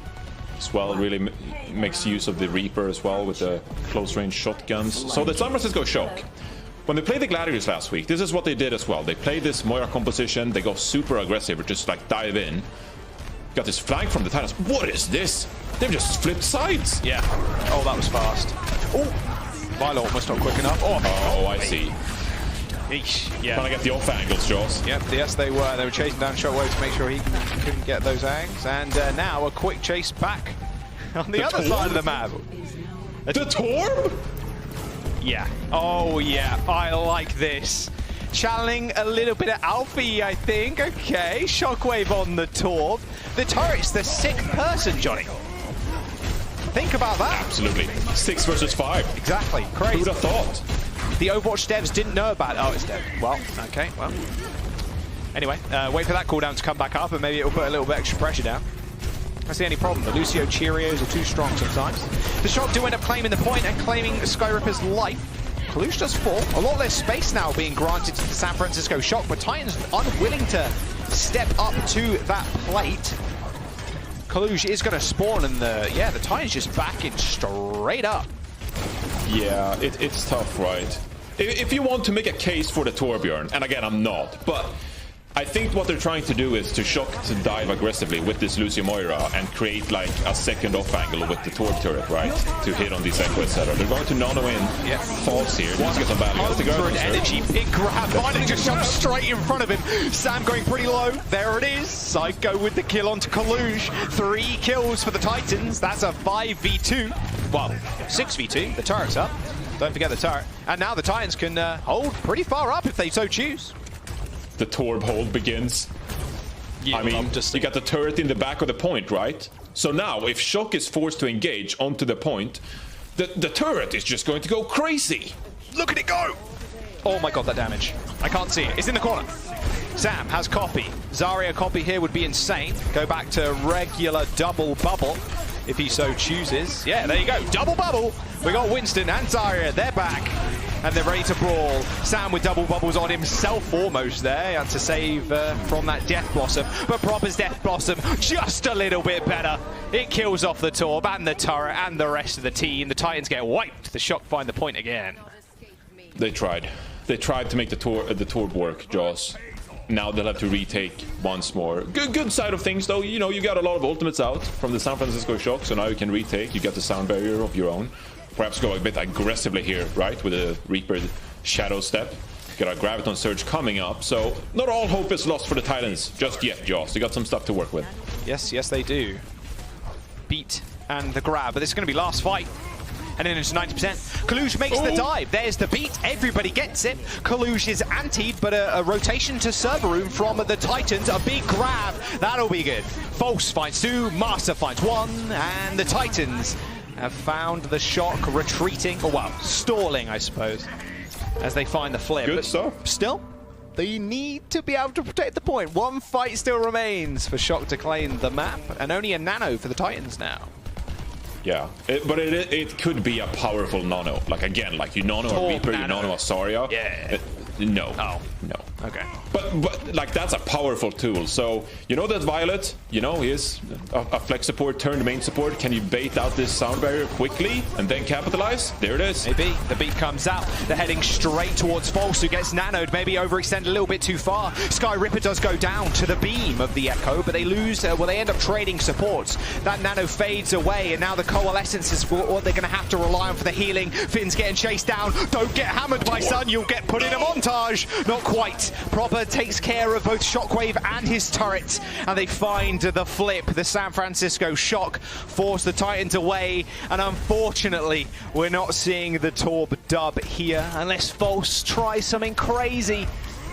as well, really makes use of the Reaper as well with the close-range shotguns. So the San Francisco Shock, when they played the Gladiators last week, this is what they did as well. They played this Moira composition, they go super aggressive, just like dive in. Got this flank from the Titans. What is this? They've just flipped sides. Yeah. Oh, that was fast. Oh, Vilo almost not quick enough. Oh, I see. Eesh. Yeah. Trying to get the off angles, Jaws. Yep, yes they were. They were chasing down Shockwave to make sure he couldn't get those angles. And now a quick chase back on the other side of the map. The Torb? Yeah. Oh, yeah. I like this. Channeling a little bit of Alfie, I think. Okay, Shockwave on the Torb. The turret's the 6th person, Johnny. Think about that. Absolutely. 6 versus 5. Exactly. Crazy. Who'd have thought? The Overwatch devs didn't know about it. Oh, it's dead. Well, okay, well. Anyway, wait for that cooldown to come back up and maybe it'll put a little bit extra pressure down. That's the only problem. The Lucio Cheerios are too strong sometimes. The Shock do end up claiming the point and claiming Skyripper's life. Kalush does fall. A lot less space now being granted to the San Francisco Shock, but Titans unwilling to step up to that plate. Kalush is going to spawn and the Titans just backing straight up. Yeah, it's tough, right? If you want to make a case for the Torbjorn, and again, I'm not, but I think what they're trying to do is to Shock to dive aggressively with this Lucio Moira and create like a second off angle with the Torb turret, right? To hit on these echo, etc. They're going to nano in false here. Let's get some value. That's the guard. Energy pick grab, finally just jumped straight in front of him. Sam going pretty low. There it is. Psycho with the kill onto Kalush. 3 kills for the Titans. That's a 5v2. Well, 6v2. The turret's up. Don't forget the turret. And now the Titans can hold pretty far up if they so choose. The Torb hold begins. Yeah, I mean, you got the turret in the back of the point, right? So now, if Shock is forced to engage onto the point, the turret is just going to go crazy. Look at it go! Oh my god, that damage. I can't see it. It's in the corner. Sam has copy. Zarya copy here would be insane. Go back to regular double bubble if he so chooses. Yeah, there you go. Double bubble. We got Winston and Zarya. They're back. and they're ready to brawl. Sam with double bubbles on himself almost there, had to save from that Death Blossom, but Proper's Death Blossom just a little bit better. It kills off the Torb and the turret and the rest of the team. The Titans get wiped. The Shock find the point again. They tried. They tried to make the Torb work, Jaws. Now they'll have to retake once more. Good side of things, though. You know, you got a lot of ultimates out from the San Francisco Shock, so now you can retake. You got the sound barrier of your own. Perhaps go a bit aggressively here, right? With a Reaper Shadow Step. Got a Graviton Surge coming up, so not all hope is lost for the Titans just yet, Jaws. They got some stuff to work with. Yes, they do. Beat and the grab, but this is going to be last fight. And then it's 90%. Kalush makes the dive. There's the beat. Everybody gets it. Kalush is antied, but a rotation to server room from the Titans. A big grab. That'll be good. False finds 2. Master finds 1. And the Titans have found the Shock retreating. Or, well, stalling, I suppose, as they find the flip. Good stuff. Still, they need to be able to protect the point. One fight still remains for Shock to claim the map. And only a nano for the Titans now. Yeah, but it could be a powerful nano. Like, again, like you nano a Reaper, you nano a Zarya. Yeah. No. Oh. No. Okay. But like, that's a powerful tool. So, you know that Violet, you know, he is a flex support turned main support. Can you bait out this sound barrier quickly and then capitalize? There it is. Maybe. The beat comes out. They're heading straight towards False, who gets nanoed. Maybe overextend a little bit too far. Sky Ripper does go down to the beam of the Echo, but they lose, well, they end up trading supports. That nano fades away, and now the Coalescence is what they're going to have to rely on for the healing. Finn's getting chased down. Don't get hammered, my son. You'll get put in a montage. Not quite. Proper takes care of both Shockwave and his turret, and they find the flip. The San Francisco Shock force the Titans away, and unfortunately we're not seeing the Torb dub here unless False tries something crazy.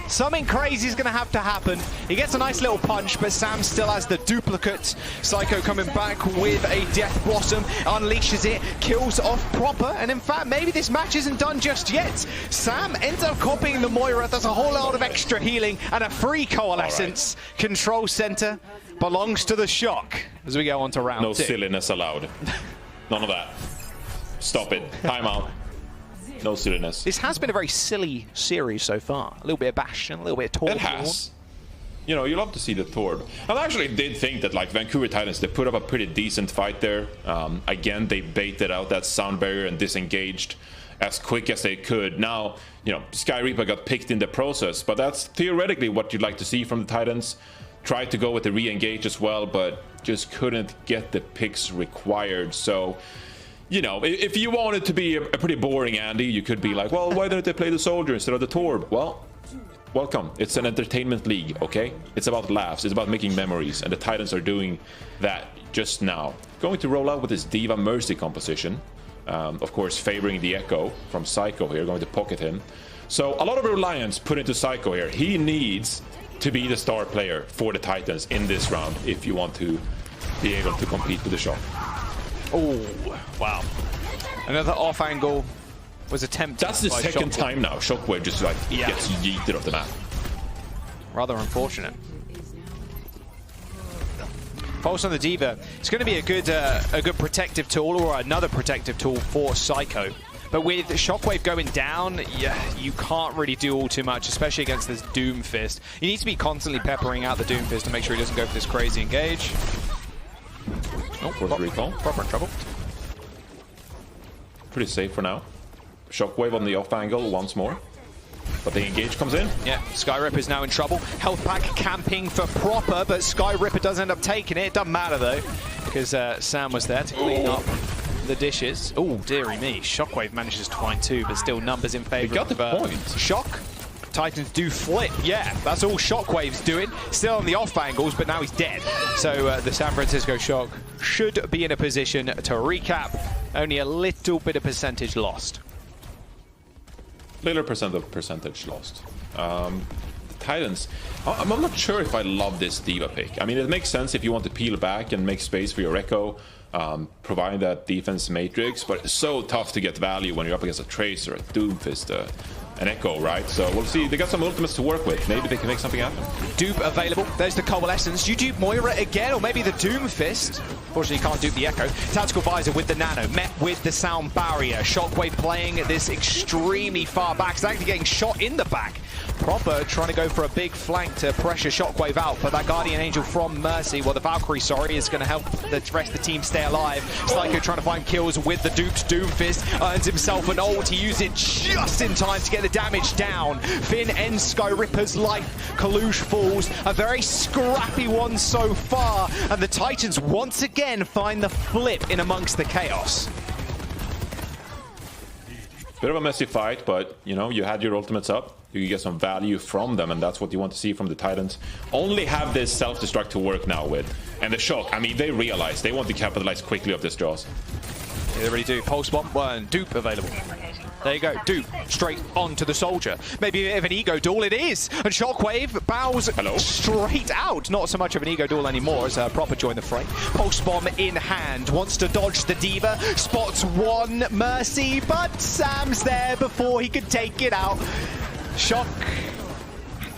Something crazy is going to have to happen. He gets a nice little punch, but Sam still has the duplicate. Psycho coming back with a Death Blossom, unleashes it, kills off Proper, and in fact, maybe this match isn't done just yet. Sam ends up copying the Moira. There's a whole lot of extra healing and a free Coalescence. Right. Control center belongs to the Shock as we go on to round 2. No silliness allowed. None of that. Stop it. Time out. No silliness. This has been a very silly series so far. A little bit of Bastion, a little bit of Torb. It has. You know, you love to see the Torb. I actually did think that, like, Vancouver Titans, they put up a pretty decent fight there. Again, they baited out that sound barrier and disengaged as quick as they could. Now, you know, Sky Reaper got picked in the process, but that's theoretically what you'd like to see from the Titans. Tried to go with the re-engage as well, but just couldn't get the picks required. So, you know, if you want it to be a pretty boring Andy, you could be like, well, why don't they play the Soldier instead of the Torb? Well, welcome. It's an entertainment league, okay? It's about laughs. It's about making memories, and the Titans are doing that just now. Going to roll out with this Diva Mercy composition. Of course, favoring the Echo from Psycho here, going to pocket him. So a lot of reliance put into Psycho here. He needs to be the star player for the Titans in this round if you want to be able to compete with the Shock. Oh, wow. Another off angle was attempted. That's the second time now Shockwave just like gets yeeted off the map. Rather unfortunate. False on the Diva. It's going to be a good protective tool, or another protective tool for Psycho. But with Shockwave going down, you can't really do all too much, especially against this Doom Fist. You need to be constantly peppering out the Doom Fist to make sure he doesn't go for this crazy engage. Oh, force recall. Proper in trouble. Pretty safe for now. Shockwave on the off angle once more. But the engage comes in. Yeah, Sky Ripper is now in trouble. Health pack camping for Proper, but Sky Ripper does end up taking it. It doesn't matter though, because Sam was there to clean up the dishes. Oh, dearie me. Shockwave manages to find 2, but still numbers in favor of the point. Shock. Titans do flip. Yeah, that's all Shockwave's doing. Still on the off angles, but now he's dead. So the San Francisco Shock should be in a position to recap. Only a little bit of percentage lost. Little percentage lost. The Titans, I'm not sure if I love this Diva pick. I mean, it makes sense if you want to peel back and make space for your Echo, provide that defense matrix, but it's so tough to get value when you're up against a Tracer, a Doomfist, an Echo, right? So we'll see. They got some ultimates to work with. Maybe they can make something happen. Dupe available. There's the Coalescence. You dupe Moira again, or maybe the Doom Fist. Unfortunately, you can't dupe the Echo. Tactical Visor with the Nano, met with the Sound Barrier. Shockwave playing this extremely far back. It's actually getting shot in the back. Proper trying to go for a big flank to pressure Shockwave out, but that Guardian Angel from Mercy, well, the Valkyrie, sorry, is going to help the rest of the team stay alive. Psycho trying to find kills with the duped Doomfist, earns himself an ult. He used it just in time to get the damage down. Finn ends Sky Ripper's life. Kalush falls. A very scrappy one so far, and the Titans once again find the flip in amongst the chaos. Bit of a messy fight, but you know, you had your ultimates up. You can get some value from them, and that's what you want to see from the Titans. Only have this self-destruct to work now with. And the Shock, I mean, they realize they want to capitalize quickly off this draws. Yeah, they really do. Pulse Bomb, and Dupe available. There you go, Dupe straight onto the Soldier. Maybe a bit of an ego duel, it is. And Shockwave bows straight out. Not so much of an ego duel anymore as Proper joined the fray. Pulse Bomb in hand, wants to dodge the Diva, spots one Mercy, but Sam's there before he could take it out. Shock,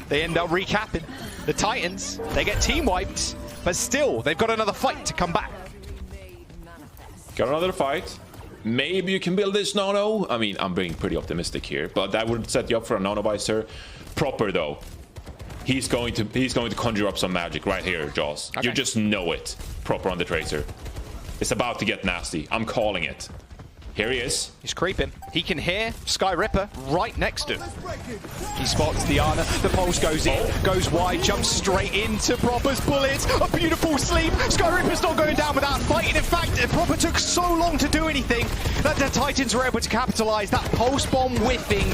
they end up recapping. The Titans, they get team wiped, but still, they've got another fight to come back. Got another fight. Maybe you can build this Nano. I mean, I'm being pretty optimistic here, but that would set you up for a Nano Visor. Proper though, he's going to conjure up some magic right here, Jaws. Okay. You just know it. Proper on the Tracer. It's about to get nasty. I'm calling it. Here he is. He's creeping. He can hear Sky Ripper right next to him. He spots the Ana. The pulse goes in, goes wide, jumps straight into Proper's bullet. A beautiful sleep. Sky Ripper's not going down without fighting. In fact, Proper took so long to do anything that the Titans were able to capitalize. That pulse bomb whiffing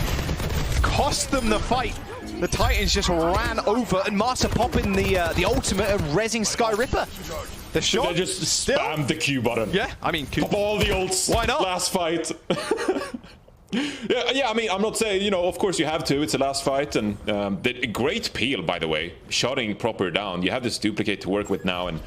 cost them the fight. The Titans just ran over, and Master popping the ultimate and rezzing Sky Ripper. The shot. They just spammed the Q button. Yeah, I mean, pop all the ults. Why not? Last fight. yeah, I mean, I'm not saying, you know, of course you have to. It's the last fight, and the great peel, by the way, shutting Proper down. You have this duplicate to work with now, and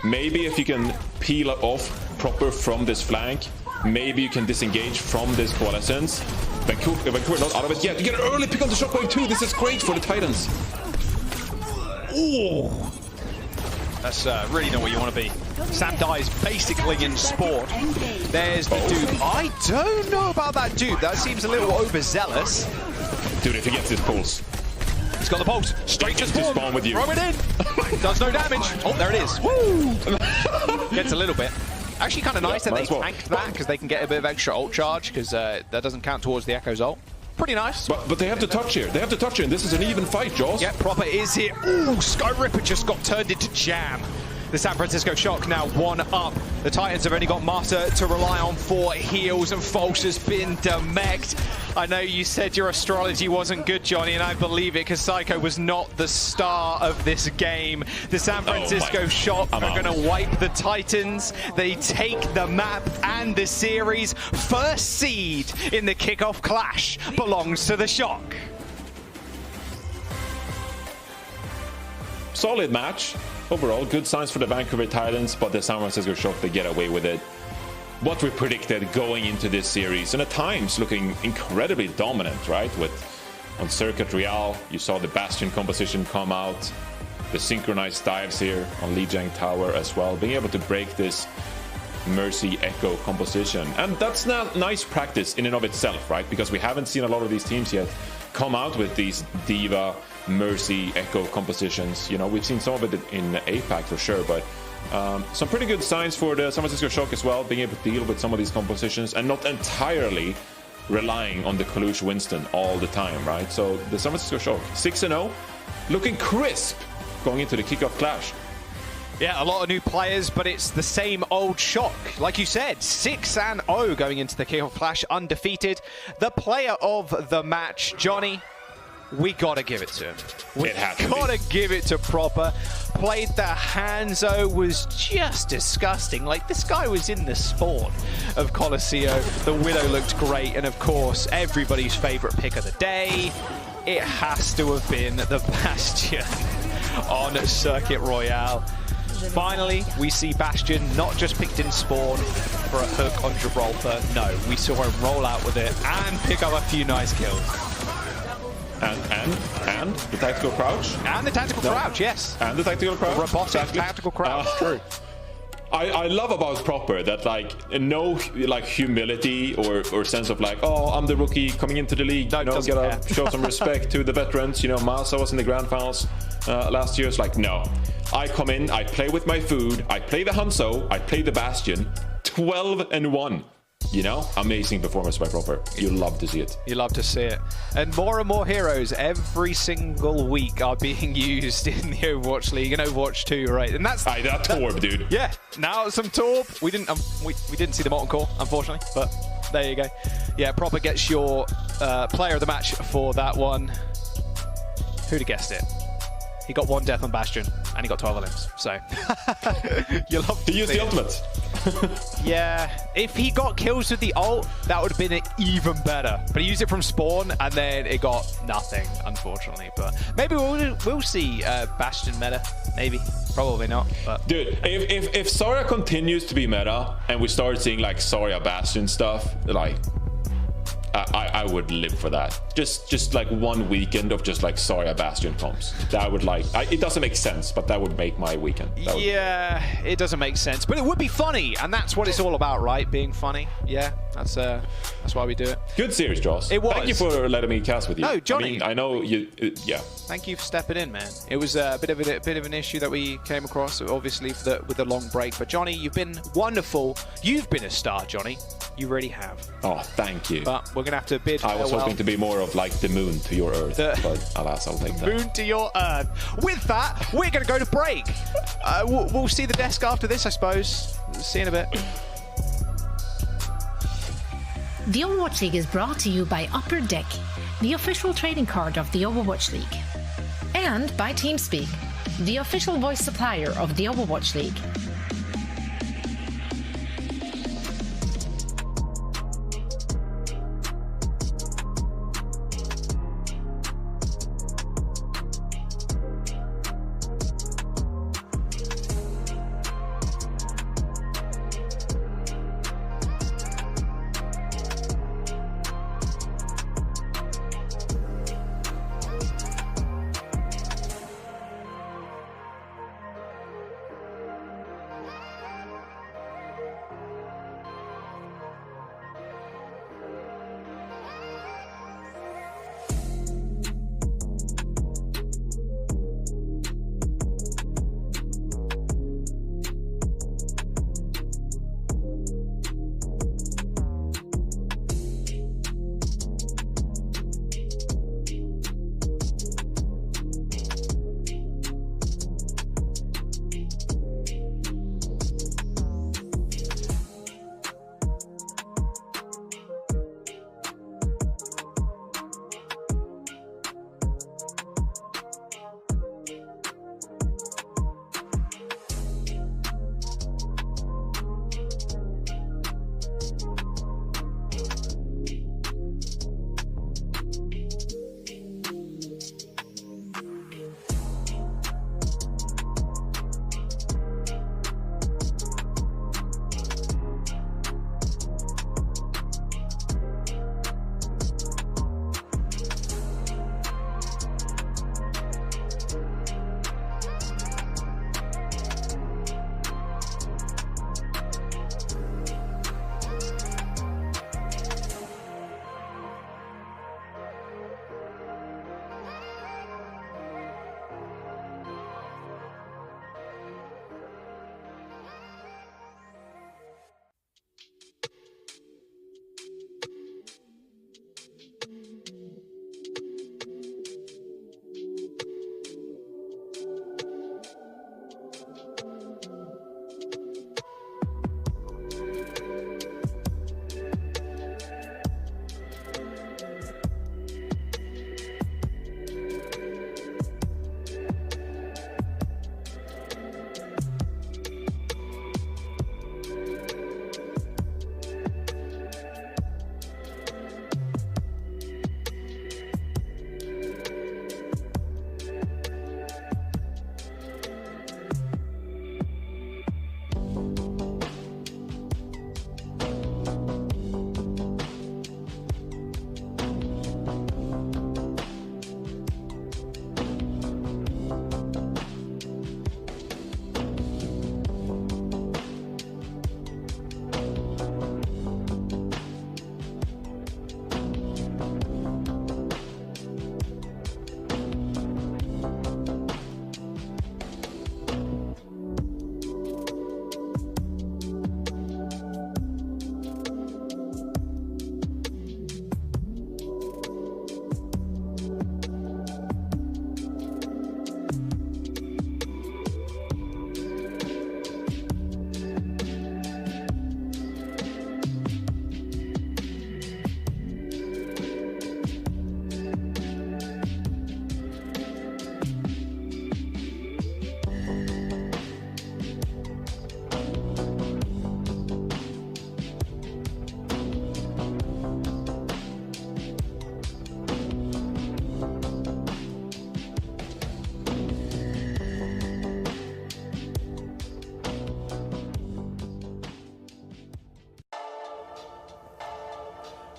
maybe if you can peel off Proper from this flank, maybe you can disengage from this Coalescence. Vancouver not out of it yet. You get an early pick on the Shockwave too. This is great for the Titans. Ooh. That's really not what you want to be. Sam dies basically in Sport. There's the dupe. I don't know about that dupe. That seems a little overzealous. Dude, if he gets his pulse. He's got the pulse. Straight to spawn with you. Throw it in. Does no damage. Oh, there it is. Woo! Gets a little bit. Actually kind of nice that they tanked that, because they can get a bit of extra ult charge, because that doesn't count towards the Echo's ult. Pretty nice. But they have to touch here. They have to touch here, and this is an even fight, Jaws. Yeah, Proper is here. Ooh, Sky Ripper just got turned into jam. The San Francisco Shock now one up. The Titans have only got Master to rely on for heals, and False has been demeched. I know you said your astrology wasn't good, Johnny, and I believe it, because Psycho was not the star of this game. The San Francisco Shock are going to wipe the Titans. They take the map and the series. First seed in the kickoff clash belongs to the Shock. Solid match. Overall, good signs for the Vancouver Titans, but the San Francisco Shock, they get away with it. What we predicted going into this series, and at times looking incredibly dominant, right? On Circuit Real, you saw the Bastion composition come out, the synchronized dives here on Lijiang Tower as well, being able to break this Mercy Echo composition. And that's not nice practice in and of itself, right? Because we haven't seen a lot of these teams yet come out with these Diva, Mercy, Echo compositions. You know, we've seen some of it in APAC for sure, but some pretty good signs for the San Francisco Shock as well, being able to deal with some of these compositions and not entirely relying on the Kalush Winston all the time, right? So the San Francisco Shock 6-0, looking crisp going into the kickoff clash. Yeah, a lot of new players, but it's the same old Shock. Like you said, 6-0 going into the kickoff clash, undefeated. The player of the match, Johnny, we gotta give it to him. We gotta give it to Proper. Played the Hanzo, was just disgusting. Like, this guy was in the spawn of Coliseum. The Widow looked great, and of course, everybody's favorite pick of the day. It has to have been the Bastion on Circuit Royale. Finally, we see Bastion not just picked in spawn for a hook on Gibraltar. No, we saw him roll out with it and pick up a few nice kills. And the tactical crouch. And the tactical crouch, yes. And the tactical crouch. The robotic tactical crouch, true. I love about Proper that like no like humility or sense of like, oh, I'm the rookie coming into the league, you know, gotta show some respect to the veterans. You know, Masa was in the grand finals last year. It's like, no, I come in, I play with my food, I play the Hanzo, I play the Bastion, 12-1. You know, amazing performance by Proper. You love to see it. You love to see it. And more heroes every single week are being used in the Overwatch League and Overwatch 2, right? And that's that Torb, dude. Yeah. Now some Torb. We didn't see the Molten Core, unfortunately, but there you go. Yeah, Proper gets your player of the match for that one. Who'd have guessed it? He got 1 death on Bastion, and he got 12 limbs. So you love to use the ultimate. Yeah, if he got kills with the ult, that would have been even better. But he used it from spawn, and then it got nothing, unfortunately. But maybe we'll see Bastion meta. Maybe, probably not. But dude, if Zarya continues to be meta, and we start seeing like Zarya Bastion stuff, like. I would live for that. Just like 1 weekend of just like Zarya Bastion comps. That would like, it doesn't make sense, but that would make my weekend. Yeah, it doesn't make sense, but it would be funny, and that's what it's all about, right? Being funny. Yeah, that's why we do it. Good series, Joss. It was. Thank you for letting me cast with you. No, Johnny. I mean, I know you. Yeah. Thank you for stepping in, man. It was a bit of an issue that we came across, obviously, with the long break. But Johnny, you've been wonderful. You've been a star, Johnny. You really have. Oh, thank you. But we're gonna have to bid. I was hoping to be more of like the moon to your earth, but alas, I'll take that. Moon to your earth. With that, we're gonna go to break. We'll see the desk after this, I suppose. See you in a bit. The Overwatch League is brought to you by Upper Deck, the official trading card of the Overwatch League, and by TeamSpeak, the official voice supplier of the Overwatch League.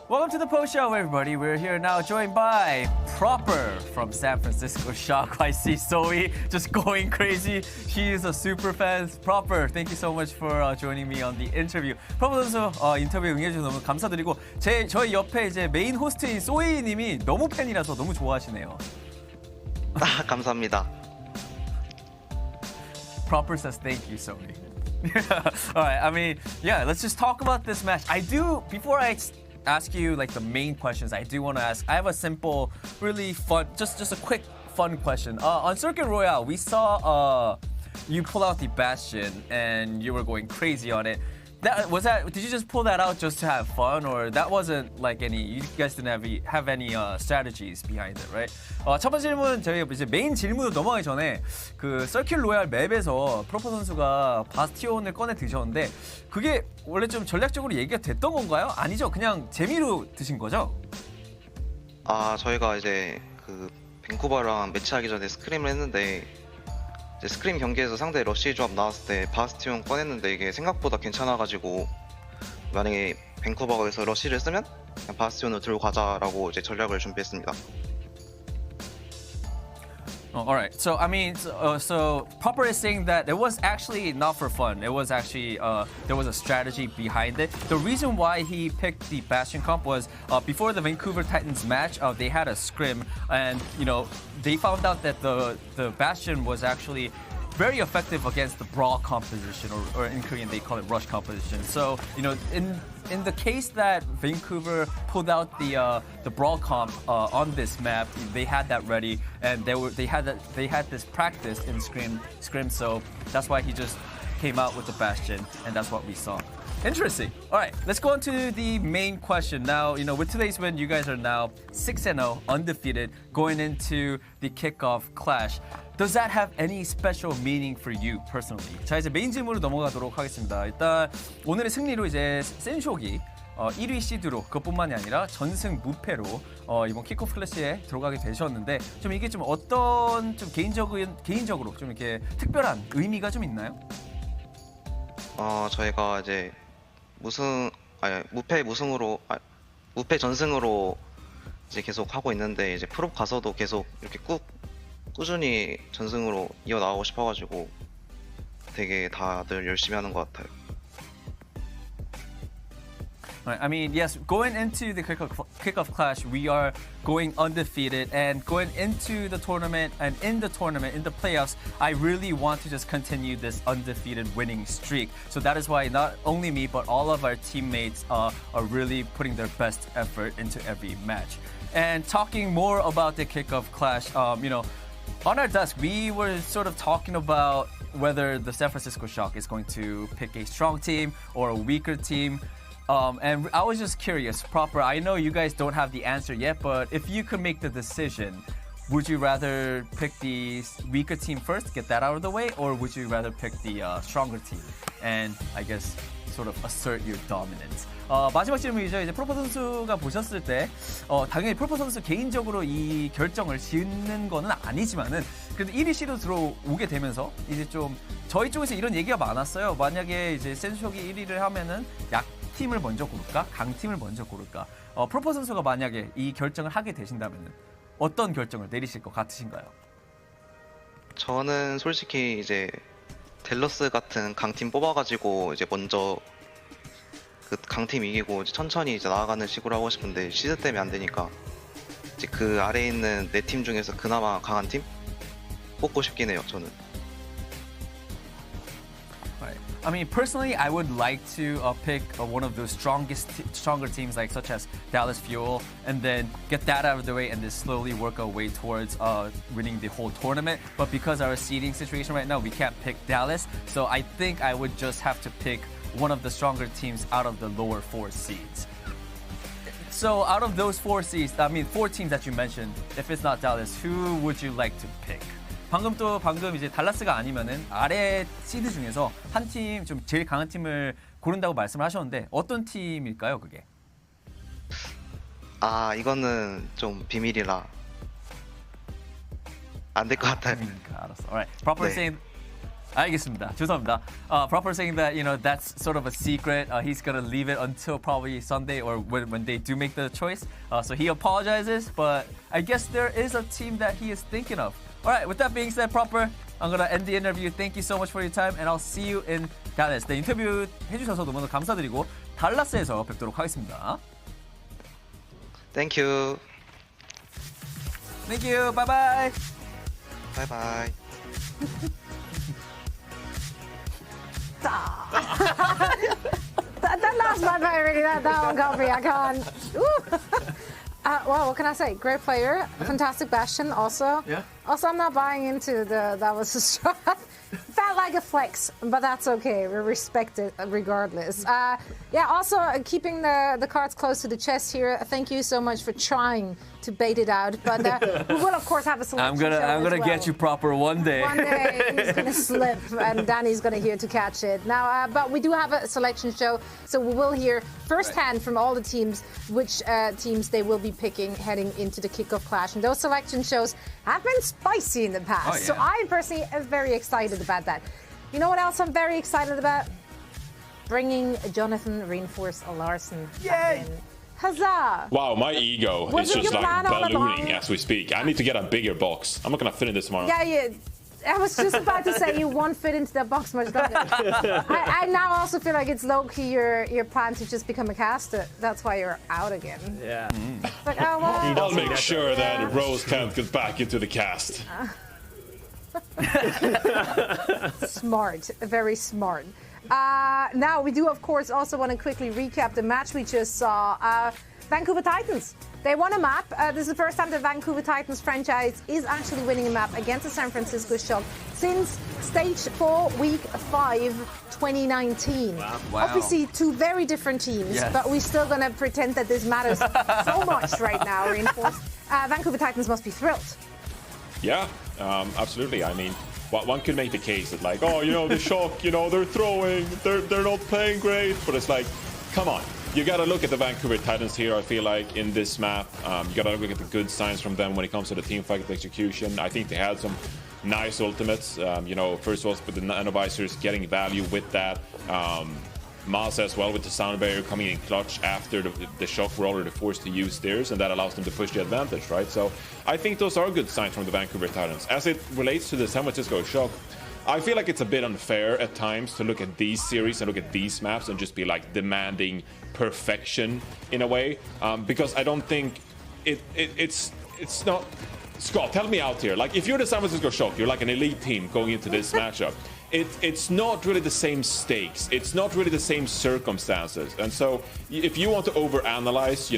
Welcome to the post show, everybody. We're here now, joined by Proper from San Francisco Shock. I see Zoe just going crazy. She is a super fan. Proper, thank you so much for joining me on the interview. Proper 선수 인터뷰 응해주셔서 너무 감사드리고 저희 옆에 이제 메인 호스트인 소이님이 너무 팬이라서 너무 좋아하시네요. 감사합니다. Proper says thank you, Zoe. All right. I mean, yeah. Let's just talk about this match. Before I ask you like the main questions, I do want to ask. I have a simple, really fun, just a quick fun question. On Circuit Royale, we saw you pull out the Bastion and you were going crazy on it. Did you just pull that out just to have fun, or that wasn't like any? You guys didn't have any strategies behind it, right? 첫 번째 질문 저희 이제 메인 질문으로 넘어가기 전에 그 서킷 로얄 맵에서 프로포 선수가 바스티온을 꺼내 드셨는데 그게 원래 좀 전략적으로 얘기가 됐던 건가요? 아니죠? 그냥 재미로 드신 거죠? 저희가 이제 그 밴쿠버랑 매치하기 전에 스크림을 했는데. 스크림 경기에서 상대 러쉬 조합 나왔을 때 바스티온 꺼냈는데 이게 생각보다 괜찮아가지고 만약에 밴쿠버에서 러쉬를 쓰면 그냥 바스티온을 들고 가자라고 이제 전략을 준비했습니다. All right. So I mean, so Proper is saying that it was actually not for fun. It was actually there was a strategy behind it. The reason why he picked the Bastion comp was before the Vancouver Titans match, they had a scrim, and they found out that the Bastion was actually very effective against the brawl composition, or in Korean they call it rush composition. So in the case that Vancouver pulled out the brawl comp on this map, they had that ready, and they had this practice in scrim. So that's why he just came out with the Bastion, and that's what we saw. Interesting. All right, let's go on to the main question. Now, with today's win, you guys are now 6-0, undefeated, going into the kickoff clash. Does that have any special meaning for you personally? 자, 이제 메인 질문으로 넘어가도록 하겠습니다. 일단 오늘의 승리로 이제 센쇼기 1위 시드로 그것뿐만이 아니라 전승 무패로 이번 킥오프 클래시에 들어가게 되셨는데 좀 이게 좀 어떤 좀 개인적으로 좀 이렇게 특별한 의미가 좀 있나요? 저희가 이제 무패 전승으로 이제 계속 하고 있는데 이제 프로 가서도 계속 이렇게 꾸준히 전승으로 이어나가고 싶어가지고 되게 다들 열심히 하는 것 같아요. Right. I mean, yes, going into the kickoff clash, we are going undefeated, and going into the tournament and in the playoffs, I really want to just continue this undefeated winning streak. So that is why not only me, but all of our teammates are really putting their best effort into every match. And talking more about the kickoff clash, on our desk, we were sort of talking about whether the San Francisco Shock is going to pick a strong team or a weaker team. And I was just curious, Proper, I know you guys don't have the answer yet, but if you could make the decision, would you rather pick the weaker team first, get that out of the way, or would you rather pick the stronger team and, I guess, sort of assert your dominance? 마지막 질문이죠. 이제 프로포 선수가 보셨을 때 당연히 프로포 선수 개인적으로 이 결정을 짓는 거는 아니지만은 그래도 1위 시로 들어오게 되면서 이제 좀 저희 쪽에서 이런 얘기가 많았어요. 만약에 이제 센쇼기 1위를 하면은 약팀을 먼저 고를까? 강팀을 먼저 고를까? 프로포 선수가 만약에 이 결정을 하게 되신다면은 어떤 결정을 내리실 것 같으신가요? 저는 솔직히 이제 댈러스 같은 강팀 뽑아가지고 이제 먼저 그 강팀 이기고 이제 천천히 이제 나아가는 식으로 하고 싶은데 시드 때문에 안 되니까 이제 그 아래에 있는 네 팀 중에서 그나마 강한 팀 뽑고 싶긴 해요. 저는. I mean, personally, I would like to pick one of those stronger teams, like such as Dallas Fuel, and then get that out of the way, and then slowly work our way towards winning the whole tournament. But because our seeding situation right now, we can't pick Dallas, so I think I would just have to pick one of the stronger teams out of the lower 4 seeds. So out of those 4 seeds, I mean 4 teams that you mentioned, if it's not Dallas, who would you like to pick? 방금 이제 달라스가 아니면은 아래 시드 중에서 한 팀 좀 제일 강한 팀을 고른다고 말씀을 하셨는데 어떤 팀일까요, 그게? 이거는 좀 비밀이라 안 될 것 같아요. 비밀이니까 알았어. Alright. Proper saying 알겠습니다. 죄송합니다. Proper saying that that's sort of a secret. He's gonna leave it until probably Sunday or when they do make the choice. So he apologizes, but I guess there is a team that he is thinking of. All right. With that being said, Proper, I'm gonna end the interview. Thank you so much for your time, and I'll see you in Dallas. 네, 인터뷰 해주셔서 너무나 감사드리고 달라스에서 뵙도록 하겠습니다. Thank you. Thank you. Bye bye. Bye bye. That last one, really, that one got me. I can't. Well, what can I say? Great player, fantastic Bastion also. Yeah. Also, I'm not buying into that was a strat. Felt like a flex, but that's okay. We respect it regardless. Yeah, also keeping the cards close to the chest here. Thank you so much for trying to bait it out. But we will, of course, have a selection I'm gonna get you Proper one day. One day he's gonna slip, and Danny's gonna hear to catch it. Now, but we do have a selection show, so we will hear firsthand from all the teams which teams they will be picking heading into the kickoff clash. And those selection shows have been spicy in the past. Oh, yeah. So I personally am very excited about that. You know what else I'm very excited about? Bringing Jonathan Reinforce Larson back in. Huzzah! Wow, my ego Was is it just your like plan all ballooning along? as we speak. I need to get a bigger box. I'm not gonna fit in this tomorrow. Yeah. I was just about to say you won't fit into that box much longer. I now also feel like it's low-key your plan to just become a caster. That's why you're out again. Yeah. It's like, oh, well. I'll make sure that Rose can't get back into the cast. Smart, very smart. Now, we do, of course, also want to quickly recap the match we just saw. Vancouver Titans. They won a map. This is the first time the Vancouver Titans franchise is actually winning a map against the San Francisco Shock since Stage 4, Week 5, 2019. Wow. Obviously, two very different teams, Yes. but we're still going to pretend that this matters so much right now, Reinforced. Vancouver Titans must be thrilled. Yeah, absolutely. I mean, one could make the case that like, oh, the Shock, they're throwing, they're not playing great, but it's like, come on. You got to look at the Vancouver Titans here, I feel like, in this map. You got to look at the good signs from them when it comes to the team fight execution. I think they had some nice ultimates. First of all, with the nanovisors, getting value with that. Masa as well with the sound barrier coming in clutch after the Shock were already forced to use theirs, and that allows them to push the advantage, right? So I think those are good signs from the Vancouver Titans. As it relates to the San Francisco Shock, I feel like it's a bit unfair at times to look at these series and look at these maps and just be like demanding perfection in a way, because I don't think it's not. Scott, tell me out here. Like, if you're the San Francisco Shock, you're like an elite team going into this matchup. It's not really the same stakes. It's not really the same circumstances. And so, if you want to overanalyze,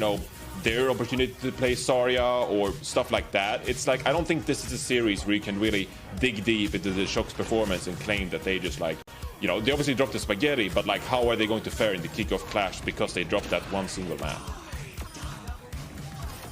their opportunity to play Zarya or stuff like that, it's like I don't think this is a series where you can really dig deep into the Shock's performance and claim that they just like, they obviously dropped the spaghetti, but like how are they going to fare in the kickoff clash because they dropped that one single map?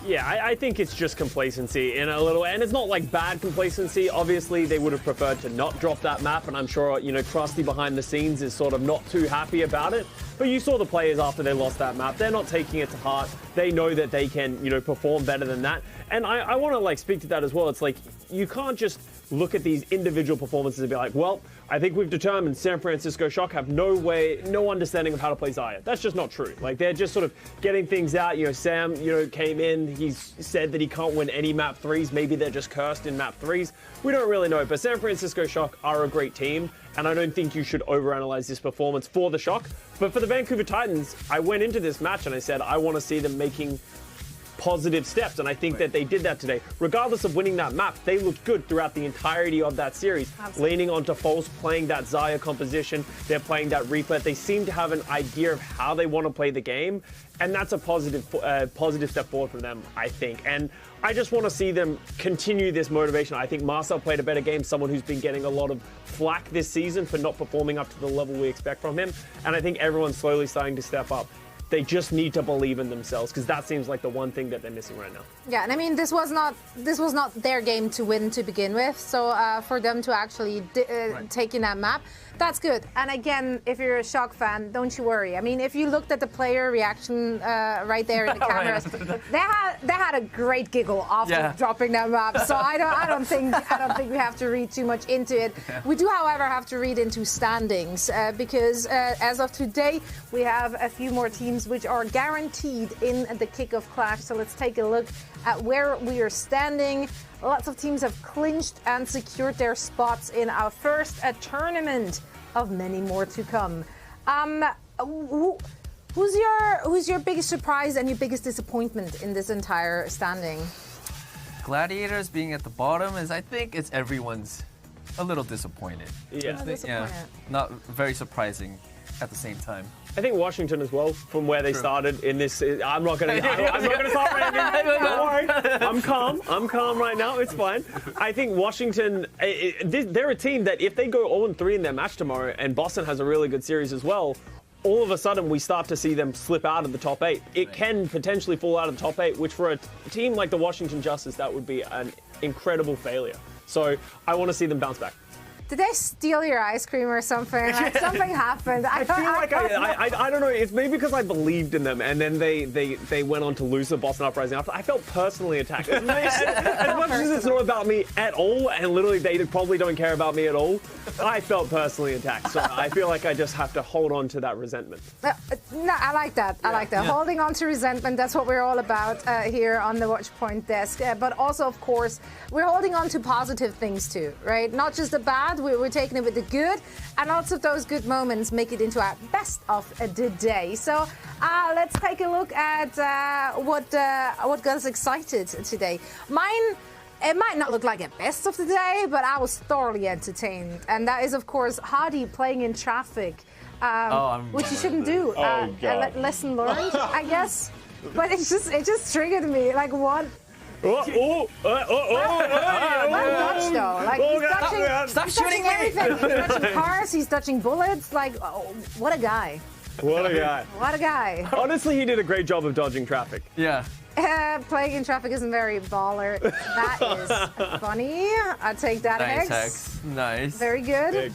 Yeah, I think it's just complacency in a little, and it's not like bad complacency. Obviously, they would have preferred to not drop that map, and I'm sure, Krusty behind the scenes is sort of not too happy about it. But you saw the players after they lost that map. They're not taking it to heart. They know that they can, perform better than that. And I want to, speak to that as well. It's like, you can't just look at these individual performances and be like, well, I think we've determined San Francisco Shock have no understanding of how to play Zarya. That's just not true. Like, they're just sort of getting things out. Sam, came in. He's said that he can't win any map 3s. Maybe they're just cursed in map 3s. We don't really know. But San Francisco Shock are a great team. And I don't think you should overanalyze this performance for the Shock. But for the Vancouver Titans, I went into this match and I said, I want to see them making positive steps, and I think that they did that today. Regardless of winning that map, they looked good throughout the entirety of that series. Absolutely. Leaning onto False, playing that Zarya composition, they're playing that Reaper. They seem to have an idea of how they want to play the game, and that's a positive step forward for them, I think. And I just want to see them continue this motivation. I think Marcel played a better game, someone who's been getting a lot of flack this season for not performing up to the level we expect from him, and I think everyone's slowly starting to step up. They just need to believe in themselves, because that seems like the one thing that they're missing right now. Yeah, and I mean, this was not their game to win to begin with. So for them to actually take in that map, That's good. And again, if you're a Shock fan, don't you worry. I mean, if you looked at the player reaction right there in the cameras, they had a great giggle after dropping that map. So I don't think we have to read too much into it. Yeah. We do, however, have to read into standings because as of today, we have a few more teams which are guaranteed in the Kickoff clash. So let's take a look at where we are standing. Lots of teams have clinched and secured their spots in our first tournament of many more to come. Who's your biggest surprise and your biggest disappointment in this entire standing? Gladiators being at the bottom I think it's everyone's a little disappointed. Yeah, not very surprising at the same time. I think Washington as well, from where they started in this. I'm not going to start ranting. Don't worry. I'm calm right now. It's fine. I think Washington, they're a team that if they go 0-3 in their match tomorrow, and Boston has a really good series as well, all of a sudden we start to see them slip out of the top 8. It can potentially fall out of the top 8, which for a team like the Washington Justice, that would be an incredible failure. So I want to see them bounce back. Did they steal your ice cream or something? Like something happened. I feel like I don't know. It's maybe because I believed in them, and then they went on to lose the Boston Uprising after. I felt personally attacked. As much as it's not about me at all, and literally they probably don't care about me at all, I felt personally attacked. So I feel like I just have to hold on to that resentment. No, I like that. I like that. Yeah. Holding on to resentment, that's what we're all about here on the Watchpoint desk. But also, of course, we're holding on to positive things too, right? Not just the bad. We're taking it with the good, and lots of those good moments make it into our best of the day. So let's take a look at what got us excited today. Mine, it might not look like a best of the day, but I was thoroughly entertained, and that is, of course, Hardy playing in traffic, which you shouldn't do. Lesson learned, I guess. But it just triggered me. Like what? Well dodge though. Like he's touching everything. He's touching cars. He's touching bullets. Like what a guy. What a guy. What a guy. Honestly, he did a great job of dodging traffic. Yeah. Playing in traffic isn't very baller. That is funny. I take that, Hex. Nice. Very good.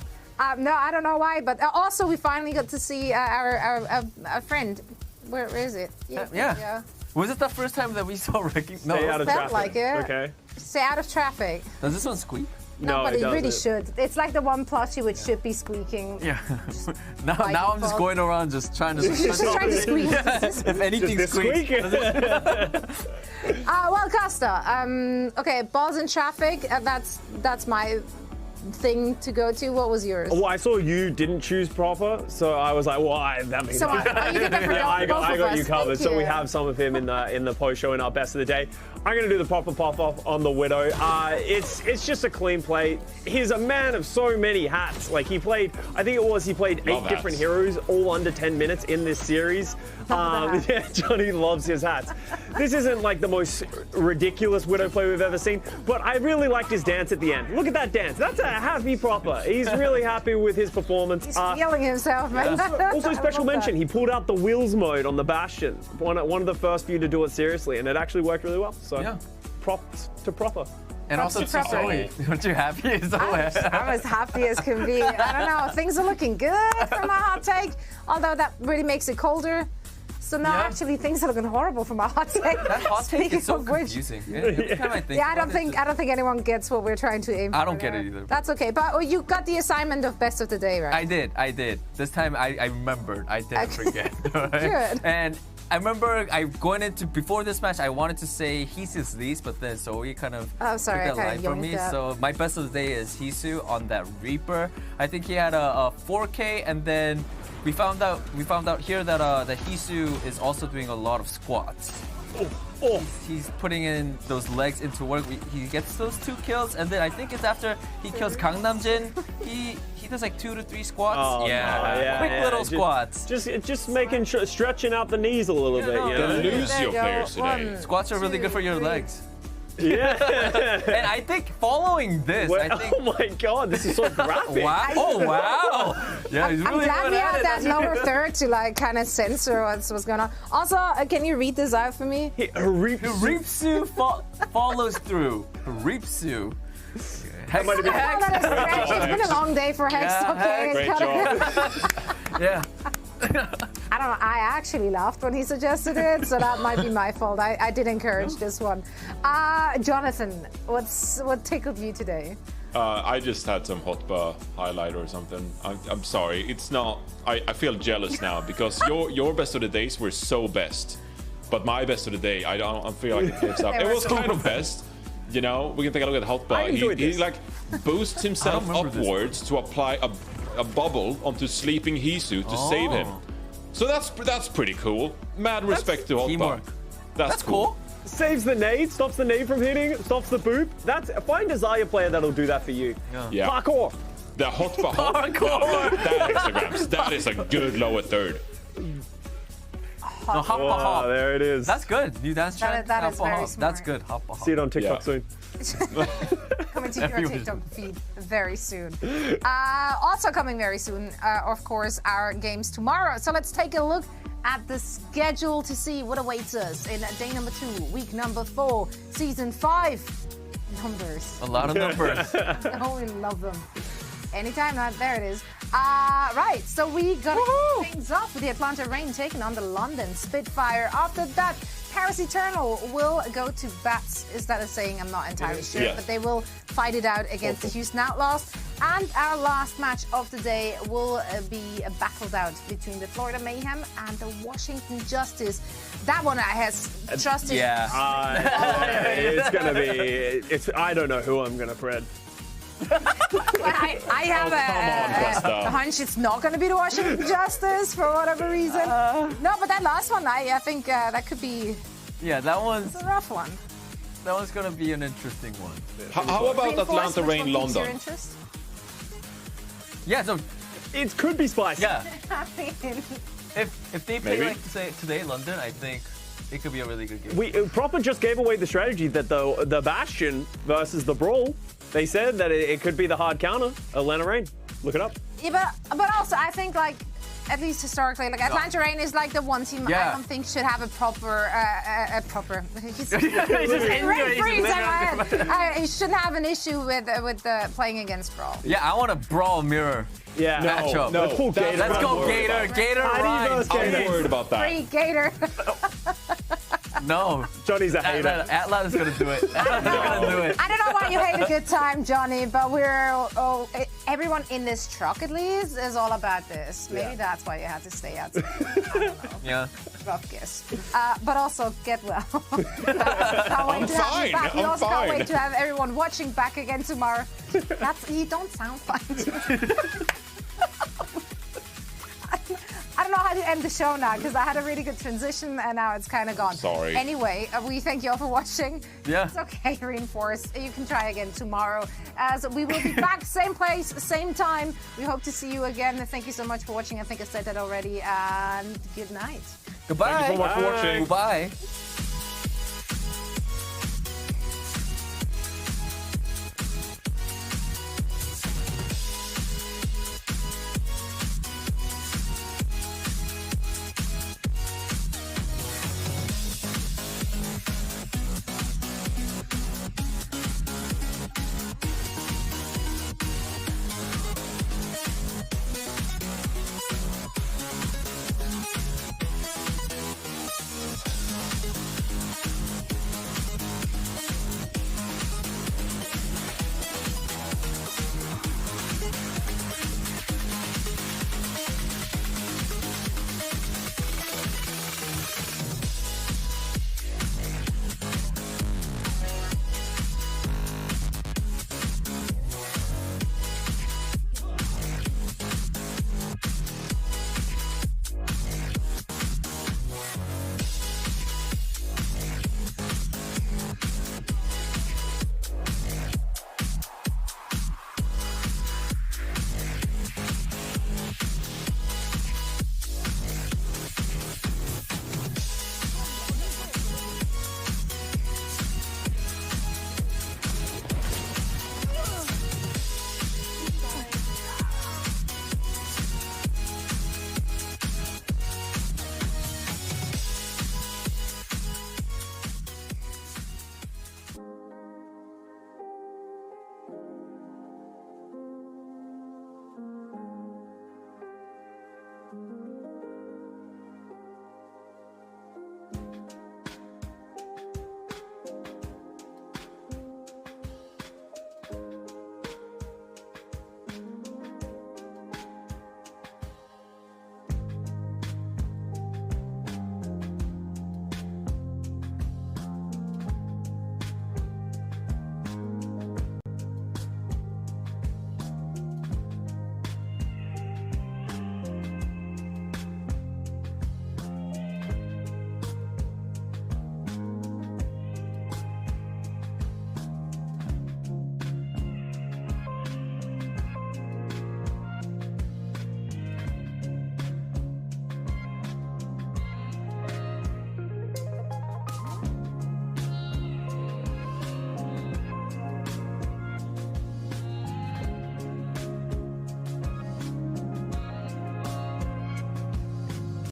No, I don't know why, but also we finally got to see our friend. Where is it? Yeah. Was it the first time that we saw Ricky? No, stay out of traffic. Like it. Okay. Stay out of traffic. Does this one squeak? No, but it really should. It's like the one plushie which should be squeaking. Yeah. now I'm just going around just trying to. Just trying to squeak. If anything squeaks. Well, Costa. Okay, balls in traffic. That's my thing to go to. What was yours? Well, I saw you didn't choose proper, so I was like, well, that makes sense. You did that for I got you covered. Thank so we have some of him in the post show in our best of the day. I'm going to do the proper pop off on the Widow. It's just a clean play. He's a man of so many hats. Like he played 8 different heroes, all under 10 minutes in this series. Yeah, Johnny loves his hats. This isn't like the most ridiculous Widow play we've ever seen, but I really liked his dance at the end. Look at that dance. That's a happy proper. He's really happy with his performance. He's feeling himself, man. Also special mention, he pulled out the Wheels mode on the Bastion. One of the first few to do it seriously, and it actually worked really well. So props to proper. And also to Zoe. Weren't you happy as always? I'm as happy as can be. I don't know. Things are looking good for my hot take, although that really makes it colder. So now actually things are looking horrible for my hot take. That hot take is so confusing. I don't think anyone gets what we're trying to aim for. I don't get it either. That's okay. But you got the assignment of best of the day, right? I did. This time I remembered. I didn't forget. Right? Good. And I remember going into before this match, I wanted to say Hisu's least, but then Zoe kind of took that line from me. So my best of the day is Hisu on that Reaper. I think he had a 4K, and then we found out here that Hisu is also doing a lot of squats. He's putting in those legs into work. He gets those 2 kills, and then I think it's after he kills Gangnam-jin. He does like 2 to 3 squats. Quick little squats. Just making sure, stretching out the knees a little bit. You know? Lose your players today. Squats are really good for your legs. Yeah. And I think following this, oh my God, this is so graphic. Wow. Oh wow. Yeah, he's really I'm glad we had that lower third to like kind of censor what's going on. Also, can you read this out for me? Haripsu follows through. Haripsu. That might have been Oh, that is great. It's been a long day for Hex. Yeah, Okay. Great job. Yeah. I don't know. I actually laughed when he suggested it, so that might be my fault. I did encourage this one. Jonathan, what tickled you today? I just had some hotbar highlight or something. I'm sorry. It's not. I feel jealous now because your best of the days were so best, but my best of the day, I feel like it lives up. It was kind of best. You know, we can take a look at hotbar. He like boosts himself upwards to apply a bubble onto sleeping Hisu to save him. So that's pretty cool. Mad respect to hotbar. That's cool. Saves the nade, stops the nade from hitting, stops the boop. Find a Zarya player that'll do that for you. Yeah. Parkour. The hotbar. That is a good lower third. No, hop, hop. There it is. That's good. New dance trend. That is very That's smart. good. Hop, hop. See it on TikTok soon. Coming to your TikTok feed very soon. Also coming very soon, of course, our games tomorrow. So let's take a look at the schedule to see what awaits us in day number 2, week number 4, season 5. Numbers. A lot of numbers. Oh, we love them. Anytime there it is. Right, so we gotta kick things off with the Atlanta Reign taking on the London Spitfire. After that, Paris Eternal will go to bats. Is that a saying? I'm not entirely sure, Yes. but they will fight it out against the Houston Outlaws. And our last match of the day will be battled out between the Florida Mayhem and the Washington Justice. That one has Justice. Yeah. It's gonna be. I don't know who I'm gonna Fred. I have a hunch it's not going to be the Washington Justice for whatever reason. No, but that last one, I think that could be Yeah, that one's a rough one. that one's gonna be an interesting one. How about Atlanta Reign Which one piques your London? interest? Yeah, so It could be spicy. yeah, I mean, if they play Maybe. like today London, I think it could be a really good game. We Proper just gave away the strategy that the Bastion versus the Brawl. They said that it could be the hard counter. Atlanta Reign. Look it up. yeah, but also I think like at least historically, like Atlanta Reign is like the one team I Yeah. don't think should have a proper He's just injured. He shouldn't have an issue with playing against Brawl. Yeah, I want a Brawl mirror Yeah. matchup. no. Let's pull That- Gator. Let's I'm go worried Gator. about. Gator Heidi versus Ryan. Gator. I'm worried about that. Free Gator. No, Johnny's a hater. Atlas is gonna do it. Atlas is gonna do it. I don't know why you hate a good time, Johnny, but everyone in this truck at least is all about this. Maybe that's why you had to stay outside. I don't know. Yeah. Rough guess. But also get well. Can't wait to have you fine. back. We I'm also can't fine. wait to have everyone watching back again tomorrow. You don't sound fine. I don't know how to end the show now because I had a really good transition and now it's kind of gone. Sorry. Anyway, we thank you all for watching. Yeah. It's okay, Reinforce. You can try again tomorrow. As we will be back, same place, same time. We hope to see you again. Thank you so much for watching. I think I said that already. And good night. Goodbye. Thank you so much for watching. Goodbye.